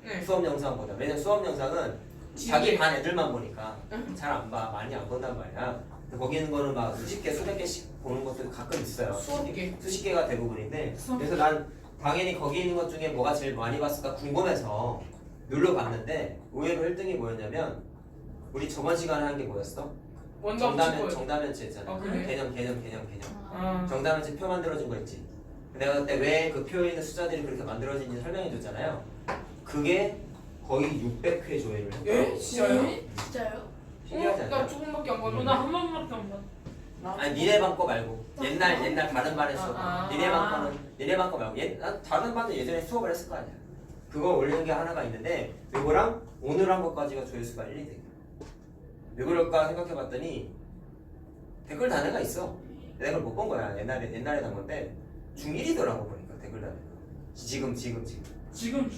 네. 수업 영상보다. 왜냐면 수업 영상은 자기 반 애들만 보니까 잘 안 봐. 많이 안 본단 말이야. 근데 거기 있는 거는 막 수십 개, 수백 개씩 보는 것도 가끔 있어요. 수업 개. 수십 개가 대부분인데 그래서 난 당연히 거기 있는 것 중에 뭐가 제일 많이 봤을까 궁금해서 눌러봤는데 의외로 1등이 뭐였냐면 우리 저번 시간에 한 게 뭐였어? 원장 정다면체 했잖아. 아, 그래? 개념. 아. 정다면체 표 만들어진 거 있지. 내가 그때 왜 그 표에 있는 숫자들이 그렇게 만들어진지 설명해 줬잖아요. 그게 거의 600회 조회를 했고. 예? 진짜요? 진짜요? 신기하지 나 않냐? 조금밖에 안 나 봤는데. 한 번밖에 안 봤. 아니 니네 반 거 말고 옛날 다른 반에 수업. 아. 니네 반 거 말고 난 다른 반도 예전에 수업을 했을 거 아니야. 그거 올리는 게 하나가 있는데 요거랑 오늘 한 것까지가 조회수가 1, 2등. 왜 그럴까 생각해봤더니 댓글 단어가 있어. 내가 그걸 못 본 거야. 옛날에 단 건데 중1이더라고 보니까 댓글 단어가. 지금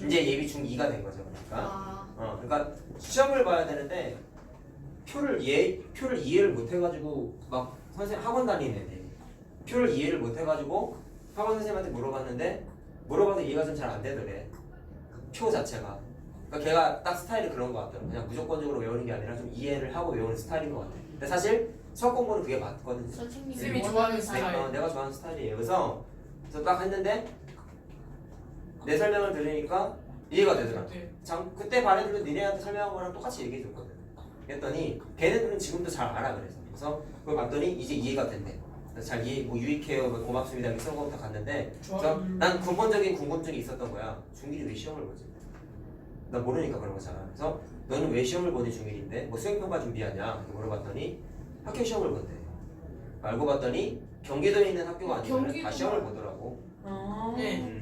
이제 예비 중2가 된 거죠. 그러니까 그러니까 시험을 봐야 되는데 표를 이해를 못 해가지고 막 선생님 학원 다니는 애들 표를 이해를 못 해가지고 학원 선생님한테 물어봐도 이해가 좀 잘 안 되더래. 표 자체가. 그러니까 걔가 딱 스타일이 그런 거 같더라고. 그냥 무조건적으로 외우는 게 아니라 좀 이해를 하고 외우는 스타일인 것 같아. 근데 사실 수학 공부는 그게 맞거든요. 선생님이 쌤이 좋아하는 네, 스타일. 내가 좋아하는 스타일이에요. 그래서 딱 했는데 내 설명을 들으니까 이해가 되더라고. 네. 그때 반 애들도 니네한테 설명한 거랑 똑같이 얘기해 줬거든. 그랬더니 걔네들은 지금도 잘 알아. 그래서 그걸 봤더니 이제 이해가 된대. 그래서 잘 이해, 뭐 유익해요, 뭐 고맙습니다 이렇게 쓴 거부터 갔는데 그래서 난 근본적인 궁금증이 있었던 거야. 중1이 왜 시험을 보지? 나 모르니까 그런 거잖아. 그래서 너는 왜 시험을 보니 중1인데 뭐 수행평가 준비하냐? 이렇게 물어봤더니 학교 시험을 본대. 알고 봤더니 경기도에 있는 학교가 아니면 다 시험을 보더라고. 네.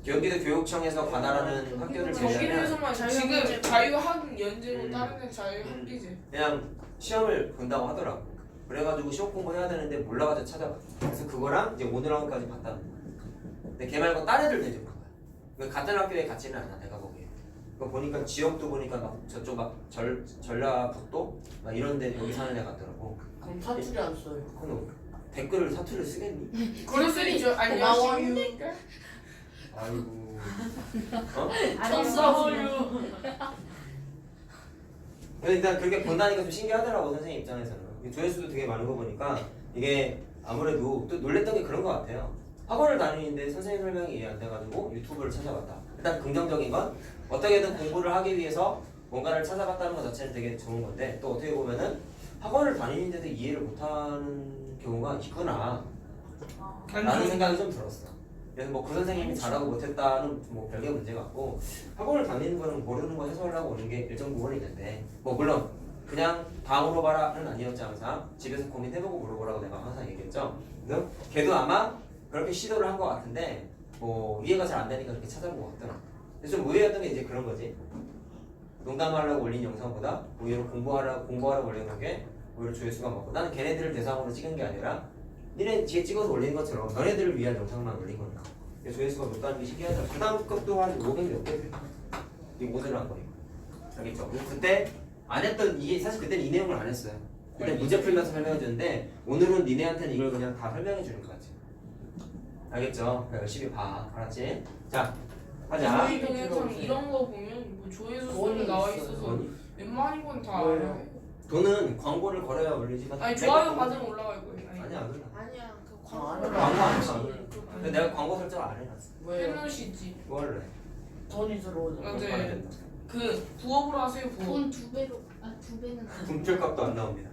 경기도 교육청에서 관할하는 학교를 제외하면 거기에서만 지금 자유학 연제로 다른 데 자유학기지. 그냥 시험을 본다고 하더라고. 그래가지고 시험 공부해야 되는데 몰라가지고 찾아봐. 그래서 그거랑 이제 오늘 학원까지 봤다는 거야. 근데 걔 말고 딴 애들도 이제 본 거야. 같은 학교에 같지는 않아 내가 보기에. 그거 보니까 지역도 보니까 막 저쪽 막 전라북도 막 이런데 여기 사는 애 같더라고. 그럼 사투리 안 써요. 그건 댓글을 사투리를 쓰겠니? 그럴 수 있죠. 안녕하십니까? 아이고. 어? 안녕하세요. 근데 일단 그렇게 본다니까 좀 신기하더라고 선생님 입장에서는. 조회수도 되게 많은 거 보니까 이게 아무래도 또 놀랬던 게 그런 것 같아요. 학원을 다니는데 선생님 설명이 이해 안 돼가지고 유튜브를 찾아봤다. 일단 긍정적인 건 어떻게든 공부를 하기 위해서 뭔가를 찾아봤다는 것 자체는 되게 좋은 건데 또 어떻게 보면은 학원을 다니는데도 이해를 못하는 경우가 있구나 라는 생각이 좀 들었어. 그래서 뭐 그 선생님이 잘하고 못했다는 뭐 별개 문제 같고 학원을 다니는 거는 모르는 거 해소하려고 오는 게 일정 부분이 있는데 뭐 물론 그냥 다 물어봐라는 아니었지 항상 집에서 고민해보고 물어보라고 내가 항상 얘기했죠. 그래서 걔도 아마 그렇게 시도를 한 것 같은데 뭐 이해가 잘 안 되니까 그렇게 찾아본 것 같더라. 근데 좀 의외였던 게 이제 그런 거지. 농담하려고 올린 영상보다 오히려 공부하라고 올리는 게 오히려 조회수가 많고 나는 걔네들을 대상으로 찍은 게 아니라 니네 뒤에 찍어서 올린 것처럼 너네들을 위한 영상만 올린 거니까 조회수가 높다는 게 신기하더라. 그 다음 것도 한 500 몇 개 돼. 이 모델한 거예요. 알겠죠? 그때 안 했던 이게 사실 그때는 이 내용을 안 했어요. 그때 문제 풀면서 설명해 주는데 오늘은 니네한테는 이걸 그냥 다 설명해 주는 거지. 알겠죠? 그러니까 열심히 봐. 알았지? 자, 하자. 저희 동영상 이런 거 보면 뭐 조회수 수는 나와 있어서 돈이? 웬만한 건 다 뭐예요? 알아요. 돈은 광고를 걸어야 올리지만 아니 좋아요 받으면 올라갈 거예요. 아니 안 올라. 아니야 그 안 광고. 올라. 광고 안 쳐. 근데 내가 광고 설정 안 해놨어. 왜요? 해놓으시지. 원래 돈이 들어오죠. 맞아요. 그거 안 된다. 그 부업으로 하세요 부업. 돈 2배로 두 배는 안 돼. 분필값도 안 나옵니다.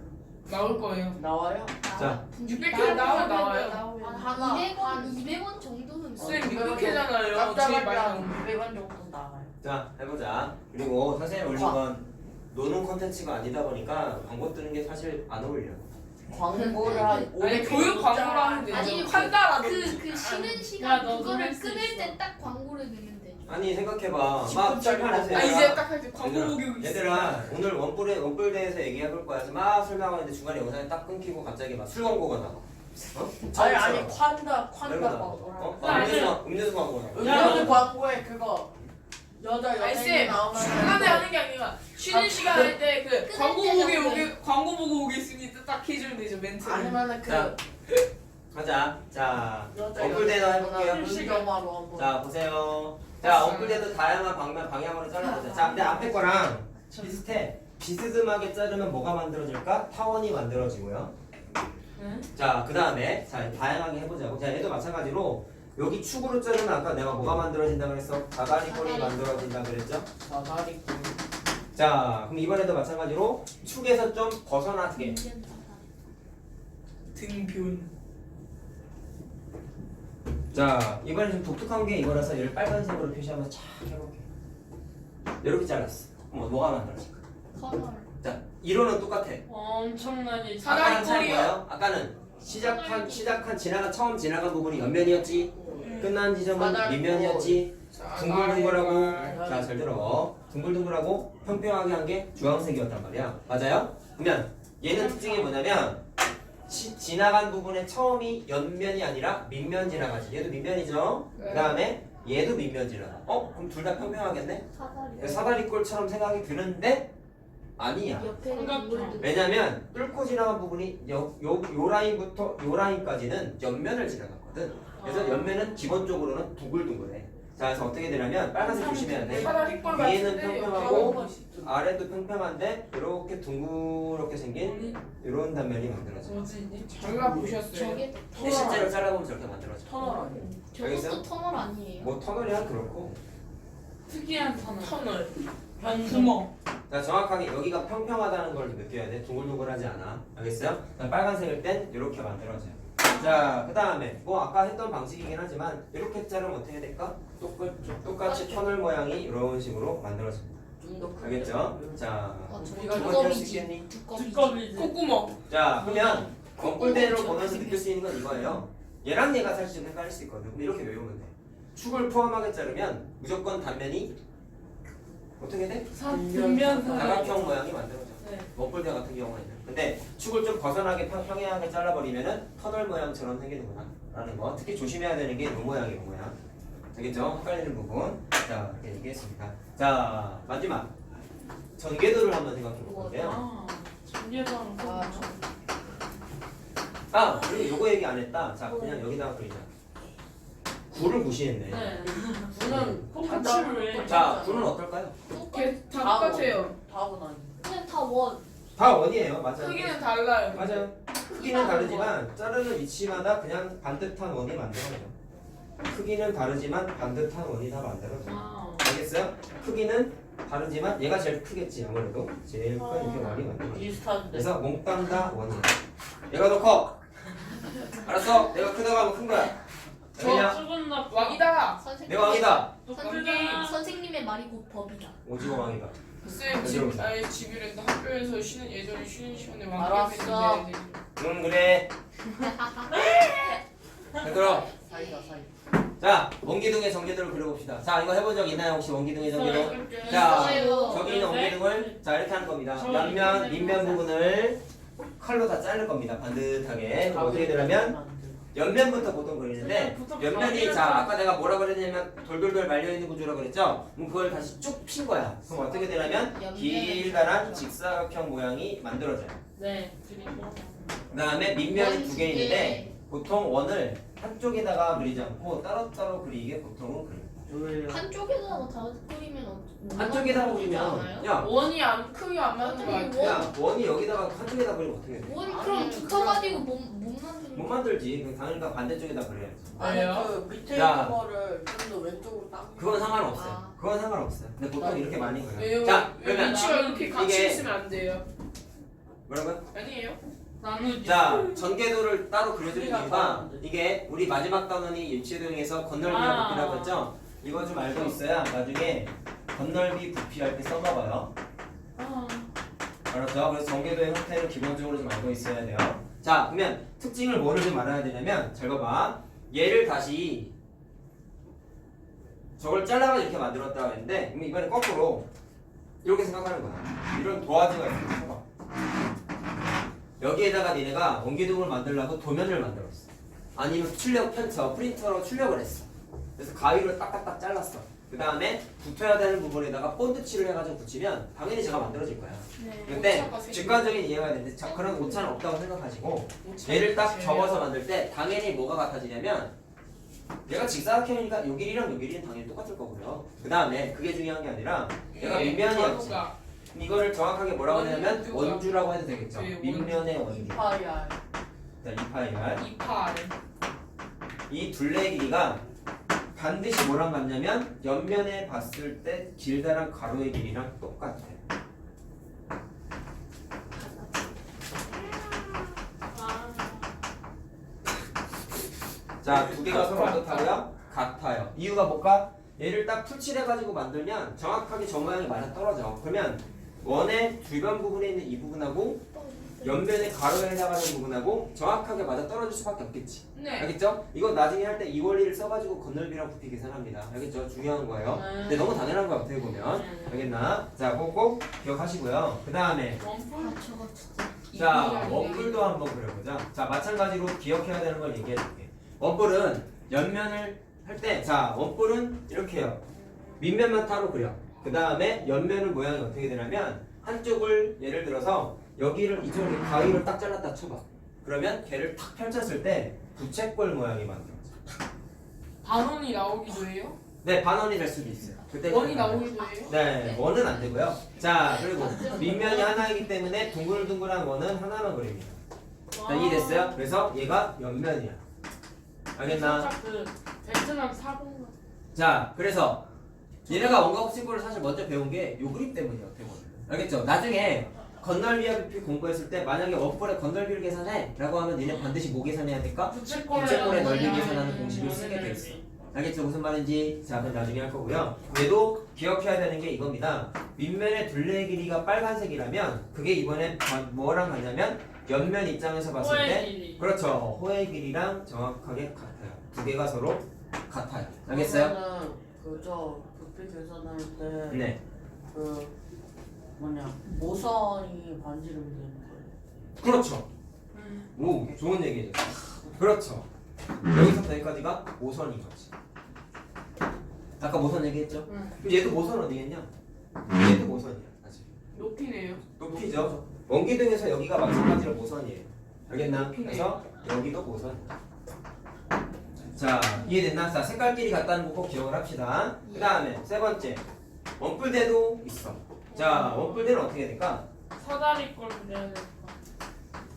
나올 거예요. 나와요? 자. 600개 나와요. 한 하나 200원 정도는 써. 쌤 600개잖아요. 제일 많이 깜짝이야. 나오는 200원 정도 나와요. 자 해보자. 그리고 선생님 올린 건 노는 콘텐츠가 아니다 보니까 광고 뜨는 게 사실 안 어울려. 광고를 한 아니 500개 교육 광고를 하는데 아니, 판다라든지. 그 쉬는 야, 시간 너도 그거를 할수 끊을 있어. 때 딱 광고를 넣으면 되죠. 아니 생각해봐. 막 10분짜리 칠판에서 아 얘들아, 이제 딱 할 때 광고 보기 있어. 얘들아 오늘 원뿔에 대해서 얘기해볼 거야. 해서 막 설명하는데 중간에 영상이 딱 끊기고 갑자기 막 술 광고가 나와. 어? 아니 콴다 이런 거 나와. 광고라. 어? 음료수 광고 나와. 음료수 광고에 그거 여자 아니 연예인 쌤 나오면 중간에 하는 게 아니라 쉬는 시간 할 때 그 광고 끊을 때 보기 나오네. 광고 보고 오겠습니다. 딱 해주면 되죠 멘트. 아니면은 그 자, 가자. 자, 여자 원뿔대도 해볼게요. 실시간으로 한번. 자, 보세요. 자, 원뿔대도 다양한 방향으로 잘라보자. 자, 근데 앞에 거랑 비슷해. 비스듬하게 자르면 뭐가 만들어질까? 타원이 만들어지고요. 자, 그 다음에 자 다양하게 해보자고. 자, 얘도 마찬가지로 여기 축으로 자르면 아까 내가 뭐가 만들어진다 그랬어? 다다리꼴이 만들어진다 그랬죠? 사다리. 자, 그럼 이번에도 마찬가지로 축에서 좀 벗어나게. 등변. 자, 이번에 좀 독특한 게 이거라서 얘를 빨간색으로 표시하면서 쫙 해볼게. 이렇게 잘랐어. 뭐가 만들어질까? 커널. 자, 이론은 똑같아. 엄청나게 아까는 차이 사다리꼴이요. 뭐예요? 아까는 지나간 처음 지나간 부분이 옆면이었지. 끝난 지점은 사다리꼴. 밑면이었지. 둥글둥글하고. 사다리꼴. 자, 잘 들어. 둥글둥글하고 평평하게 한 게 주황색이었단 말이야. 맞아요? 그러면 얘는 특징이 뭐냐면 지나간 부분의 처음이 옆면이 아니라 밑면 지나가지. 얘도 밑면이죠. 네. 그 다음에 얘도 밑면 지나가. 그럼 둘 다 평평하겠네? 사다리. 사다리꼴처럼 생각이 드는데 아니야. 옆에는 삼각형. 동글동글. 왜냐면 뚫고 지나간 부분이 요 라인부터 요 라인까지는 옆면을 지나갔거든. 그래서 옆면은 기본적으로는 둥글둥글해. 자, 그래서 어떻게 되냐면 빨간색 조심해야 돼. 사다리꼴 위에는 같은데 평평하고 여기 아래도 평평한데 이렇게 둥그렇게 생긴 이런 단면이 만들어져. 뭐지? 저희가 보셨어요? 저게 근데 실제로 잘라보면 저렇게 만들어져. 터널 아니에요? 알겠어요? 저것도 터널 아니에요? 뭐 터널이야 그렇고. 특이한 터널. 터널. 구멍. 자, 정확하게 여기가 평평하다는 걸 느껴야 돼. 둥글둥글하지 않아. 알겠어요? 빨간색일 땐 이렇게 만들어져요. 자, 그 다음에 뭐 아까 했던 방식이긴 하지만 이렇게 자르면 어떻게 될까? 똑같이 터널 모양이 이런 식으로 만들어집니다. 좀더 알겠죠? 자, 저거 이거 할수 두꺼비지. 있겠니? 두꺼비지. 콧구멍. 자, 그러면 건꿀대로 보면서 느낄 수 있는 건 이거예요. 얘랑 얘가 사실 좀 헷갈릴 수 있거든. 근데 이렇게 외우면 돼. 축을 포함하게 자르면 무조건 단면이 어떻게 돼? 분면 다각형 모양이 만들어져. 네. 원뿔대 같은 경우에는. 근데 축을 좀 벗어나게 평행하게 잘라버리면은 터널 모양처럼 생기는구나 라는 거. 특히 조심해야 되는 게 이 모양이 이 모양. 알겠죠? 헷갈리는 부분. 자, 이렇게 얘기했습니다. 자, 마지막 전개도를 한번 생각해 볼 건데요. 아, 전개도랑 그리고 요거 얘기 안 했다. 자, 그냥 여기다가 그리자. 구를 무시했네. 네. 구는 똑같이 자, 구는 어떨까요? 다 똑같아요. 답은 아니. 그냥 다 원. 다 원이에요. 맞아요. 크기는 달라요. 맞아요. 크기는 다르지만 자르는 위치마다 그냥 반듯한 원이 만들어져요. 크기는 다르지만 반듯한 원이 다 만들어져요. 아, 알겠어요? 크기는 다르지만 얘가 제일 크겠지 아무래도 제일 큰 이렇게 원이 만들어져요. 비슷한데. 그래서 몽땅 다 원이야. 얘가 더 커. 알았어? 내가 크다고 하면 큰 거야. 저 그냥 죽은 나 왕이다. 내가 왕이다. 선생님의 말이 곧 법이다. 오징어 왕이다. 쌤 집, 아예 집이랬는데 학교에서 쉬는 예전에 쉬는 시간에 알았어. 왕이 응 그래. 얘들아. 사이다 사이. 자 원기둥의 전개도를 그려봅시다. 자 이거 해본 적 있나요 혹시 원기둥의 전개도? 네. 자 있어요. 저기 있는 원기둥을 자 이렇게 하는 겁니다. 저 옆면 이렇게 밑면 부분을 칼로 다 자를 겁니다. 반듯하게. 어떻게 되냐면 옆면부터 보통 그리는데 옆면이 자 아까 내가 뭐라 그랬냐면 돌돌돌 말려있는 구조라고 그랬죠? 그럼 그걸 다시 쭉 핀 거야. 그럼 어떻게 되냐면 길다란 직사각형 모양이 만들어져요. 네. 그리고 그 다음에 밑면이 두 개 있는데 보통 원을 한쪽에다가 그리지 않고 따로따로 그리게 보통은 그려요. 한쪽에다가 다 그리면 한쪽에다가 그리면 야, 원이 안 크게 안 맞는 거 어차피 같아. 야 원이 여기다가 한쪽에다 그리면 어떻게 돼? 원 그럼 붙어가지고 못 만드는 못 만들지. 그럼 당연히 반대쪽에다 그려야지. 아니 왜요? 그 밑에 야. 있는 거를 좀 더 왼쪽으로 딱. 그건 상관없어요. 아. 그건 상관없어요. 근데 보통 이렇게 많이 그려요. 왜요? 자 왜 그러면 위치가 이렇게 같이 이게- 있으면 안 돼요? 뭐라고요? 아니에요? 나누기. 자, 전개도를 따로 그려줄 우리가 이유가 다른데. 이게 우리 마지막 단원이 유치도형에서 건널비와 아. 부피라고 했죠? 이거 좀 알고 있어야 나중에 건널비 부피할 때 써봐봐요. 아, 알았죠? 그래서 전개도의 형태를 기본적으로 좀 알고 있어야 돼요. 자, 그러면 특징을 뭐를 좀 알아야 되냐면 잘 봐봐. 얘를 다시 저걸 잘라가지고 이렇게 만들었다고 했는데 그럼 이번엔 거꾸로 이렇게 생각하는 거야. 이런 도화지가 있어. 봐봐. 여기에다가 니네가 원기둥을 만들려고 도면을 만들었어. 아니면 출력 펼쳐 프린터로 출력을 했어. 그래서 가위로 딱딱딱 잘랐어. 그 다음에 붙어야 되는 부분에다가 본드칠을 해가지고 붙이면 당연히 제가 만들어질 거야. 근데 오차가 생기네. 직관적인 이해가 되는데 자, 그런 오차는 없다고 생각하시고 얘를 딱 접어서 만들 때 당연히 뭐가 같아지냐면 얘가 직사각형이니까 요 길이랑 요 길이는 당연히 똑같을 거고요. 그 다음에 그게 중요한 게 아니라 얘가 밑면이었지. 가루가 이거를 정확하게 뭐라고 하냐면 원주가. 원주라고 해도 되겠죠. 네, 밑면의 원주. 이파이알. 자, 2파이R. 이파 이 둘레의 길이가 반드시 뭐랑 같냐면 옆면에 봤을 때 길다란 가로의 길이랑 똑같아. 자, 두 개가 서로 어떻다고요? 같아요. 이유가 뭘까? 얘를 딱 풀칠해가지고 만들면 정확하게 저 모양이 맞아 떨어져. 그러면 원의 주변 부분에 있는 이 부분하고 옆면의 가로에 해당하는 부분하고 정확하게 맞아 떨어질 수밖에 없겠지. 네. 알겠죠? 이건 나중에 할 때 이 원리를 써가지고 건널비랑 부피 계산합니다. 알겠죠? 중요한 거예요. 근데 너무 당연한 거야 어떻게 보면. 알겠나? 자, 꼭 기억하시고요. 그 다음에 원뿔. 저거 진짜 자 원뿔도 한번 그려보자. 자 마찬가지로 기억해야 되는 걸 얘기해줄게. 원뿔은 옆면을 할 때 자 원뿔은 이렇게 해요. 밑면만 따로 그려. 그 다음에 옆면은 모양이 어떻게 되냐면 한쪽을 예를 들어서 여기를 이쪽으로 가위를 딱 잘랐다 쳐봐. 그러면 걔를 탁 펼쳤을 때 부채꼴 모양이 만들어져. 반원이 나오기도 해요? 네 반원이 될 수도 있어요. 그때 원이 나오기도 해요? 네 원은 안 되고요. 자 그리고 밑면이 하나이기 때문에 둥글둥글한 원은 하나만 그립니다. 자, 이해됐어요? 그래서 얘가 옆면이야. 알겠나? 살짝 그 베트남 사본. 자 그래서 얘네가 원가국 친구를 사실 먼저 배운 게 요 그림 때문이에요. 어떻게 보면. 알겠죠? 나중에 건널비와 부피 공부했을 때 만약에 원뿔의 건널비를 계산해 라고 하면 얘네 반드시 뭐 계산해야 될까? 부채꼴의 넓이 계산하는 공식을 쓰게 돼 있어. 알겠죠? 무슨 말인지? 자 그럼 나중에 할 거고요. 얘도 기억해야 되는 게 이겁니다. 밑면의 둘레의 길이가 빨간색이라면 그게 이번에 뭐랑 같냐면 옆면 입장에서 봤을 때 호의 길이. 그렇죠. 호의 길이랑 정확하게 같아요. 두 개가 서로 같아요. 알겠어요? 그러면은 그저 부피 계산할 때 네. 그 뭐냐 모선이 반지름 되는 거예요. 그렇죠. 오, 좋은 얘기죠. 그렇죠. 여기서부터 여기까지가 5선인 거지. 아까 모선 얘기했죠? 응. 그럼 얘도 모선 어디겠냐? 얘도 모선이야 사실. 높이네요. 높이죠. 원기둥에서 여기가 마찬가지로 모선이에요. 알겠나? 높이네. 그래서 여기도 모선이야. 자, 이해됐나? 자, 색깔끼리 같다는 거 꼭 기억을 합시다. 그 다음에 세 번째, 원뿔대도 있어. 자, 원뿔대는 어떻게 될까? 사다리 걸 그려야 될 거.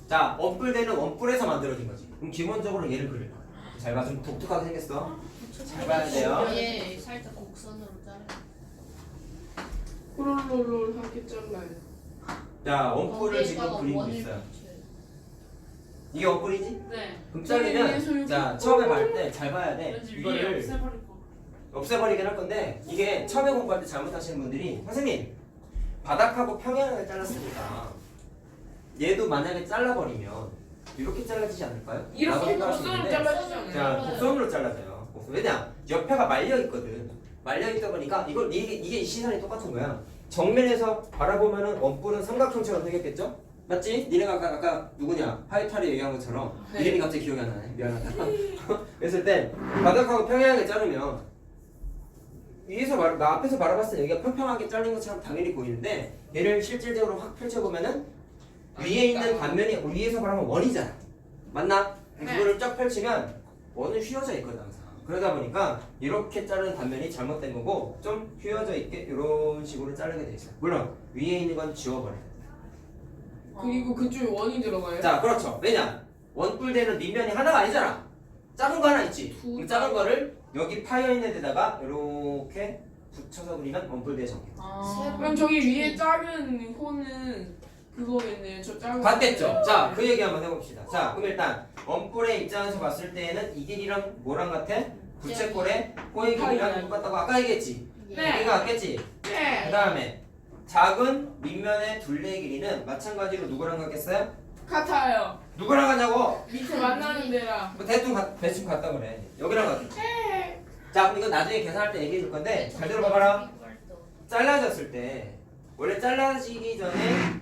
자, 원뿔대는 원뿔에서 만들어진 거지. 그럼 기본적으로 얘를 그릴 거야. 잘 봐, 좀 독특하게 생겼어. 잘 봐야 돼요. 얘 살짝 곡선으로 잘라. 홀롤롤 함께 잘라요. 자, 원뿔을 지금 거기에다가 그리고 원을 있어요. 붙여요. 이게 원뿔이지? 네. 그럼 위에서 자르면 이렇게 자, 처음에 말 때 잘 봐야 돼. 왠지 위에 이거를 없애버릴 거. 없애버리긴 할 건데 이게 처음에 공부할 때 잘못하시는 분들이 선생님 바닥하고 평행하게 잘랐으니까 얘도 만약에 잘라버리면 이렇게 잘라지지 않을까요? 라고 이렇게 생각할 수 곡선으로 있는데 잘라지지 않아요? 자, 곡선으로 잘라져요. 왜냐? 옆에가 말려있거든. 말려있다 보니까 이게 이 시선이 똑같은 거야. 정면에서 바라보면은 원뿔은 삼각형처럼 생겼겠죠? 맞지? 니네가 아까 누구냐? 하이탈이 얘기한 것처럼 네. 이름이 갑자기 기억이 안 나네. 미안하다. 그랬을 때 바닥하고 평행하게 자르면 나 앞에서 바라봤을 때 여기가 평평하게 잘린 것처럼 당연히 보이는데 얘를 실질적으로 확 펼쳐보면은 위에 있는 단면이 위에서 바라보면 원이잖아. 맞나? 네. 그거를 쫙 펼치면 원은 휘어져 있거든 항상. 그러다 보니까 이렇게 자른 단면이 잘못된 거고 좀 휘어져 있게 이런 식으로 자르게 돼 있어요. 물론 위에 있는 건 지워버려야 돼. 그리고 그쪽에 원이 들어가요? 자, 그렇죠. 왜냐? 원뿔대는 밑면이 하나가 아니잖아. 작은 거 하나 있지. 그 작은 거를 여기 파여 있는 데다가 이렇게 붙여서 그리면 원뿔대 정리. 아. 그럼 저기 위에 작은 호는 그거겠네요. 저 작은 같겠죠? 자, 그 얘기 한번 해봅시다. 자, 그럼 일단 원뿔의 입장에서 봤을 때에는 이 길이랑 뭐랑 같아? 부채꼴의 호의 길이랑 똑같다고 아까 얘기했지? 네. 얘가 같겠지? 네. 그 다음에 작은 밑면의 둘레의 길이는 마찬가지로 누구랑 같겠어요? 같아요. 누구랑 같냐고? 밑에 만나는 데랑. 뭐 대충 같다 그래. 여기랑 같겠지? 자, 그럼 이건 나중에 계산할 때 얘기해 줄 건데 잘 들어봐봐라. 잘라졌을 때 원래 잘라지기 전에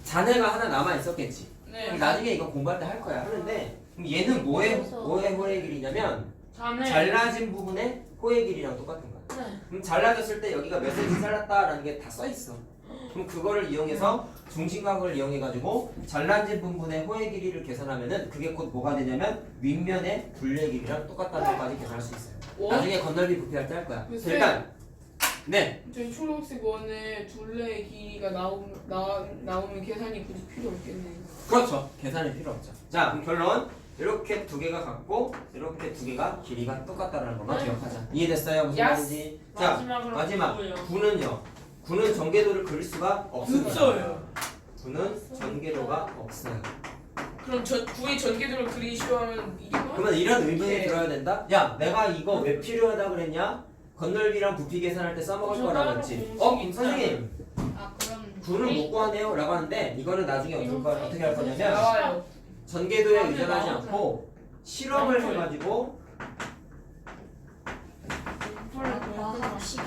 잔해가 하나 남아 있었겠지. 네. 그럼 나중에 이거 공부할 때 할 거야. 하는데 그럼 얘는 뭐의 호의 길이냐면 자네. 잘라진 부분의 호의 길이랑 똑같은 거야. 네. 그럼 잘라졌을 때 여기가 몇 cm 잘랐다라는 게 다 써 있어. 그럼 그거를 이용해서 중심각을 이용해 가지고 잘라진 부분의 호의 길이를 계산하면은 그게 곧 뭐가 되냐면 윗면의 둘레 길이랑 똑같다는 것까지 계산할 수 있어요. 원? 나중에 건널비 부피할 때 할 거야. 글쎄. 일단 네. 저희 초록색 원에 둘레의 길이가 나오면 계산이 굳이 필요 없겠네요. 그렇죠. 계산이 필요 없죠. 자, 그럼 결론. 이렇게 두 개가 같고 이렇게 두 개가 길이가 똑같다는 것만 네. 기억하자. 이해됐어요? 무슨 야스. 말인지? 자, 마지막으로 마지막. 누구예요? 9는요. 9는 전개도를 그릴 수가 없습니다. 없어요. 9는 전개도가 없어요. 그럼 구의 전개도를 그리시오 하면 이게 뭐? 그러면 이런 의문이 네. 들어야 된다? 야, 내가 이거 왜 필요하다 그랬냐? 건널비랑 부피 계산할 때 써먹을 저 거라고 따로 했지. 공식 선생님, 아 그럼 9는 못 구하네요 라고 하는데 이거는 나중에 어떻게 할 거냐면 나와요. 전개도에 의존하지 않고 실험을 해가지고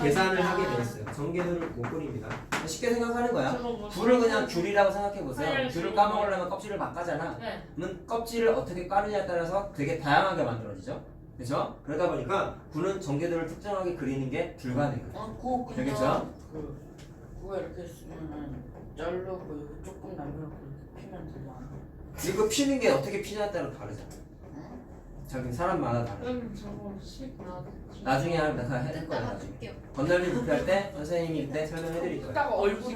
계산을 하게 되었어요. 전개도를 못 그립니다. 쉽게 생각하는 거야. 귤을 그냥 귤이라고 생각해 보세요. 귤을 까먹으려면 껍질을 막 까잖아. 네. 그러면 껍질을 어떻게 까느냐에 따라서 되게 다양하게 만들어지죠. 그렇죠? 그러다 보니까 굴은 전개도를 특정하게 그리는 게 불가능해요. 그거 되겠죠? 그거 이렇게 쓰면은 자르고 이거 조금 남겨놓고 이렇게 피면 되지 않아? 이거 피는 게 어떻게 피냐에 따라 다르잖아. 저기 사람마다 다르. 그럼 저거 식 나중에 내가 해줄 거야. 이따가 나중에. 줄게요. 건널비 부피할 때 선생님이 그때 설명해 드릴 거예요. 이따가 얼굴이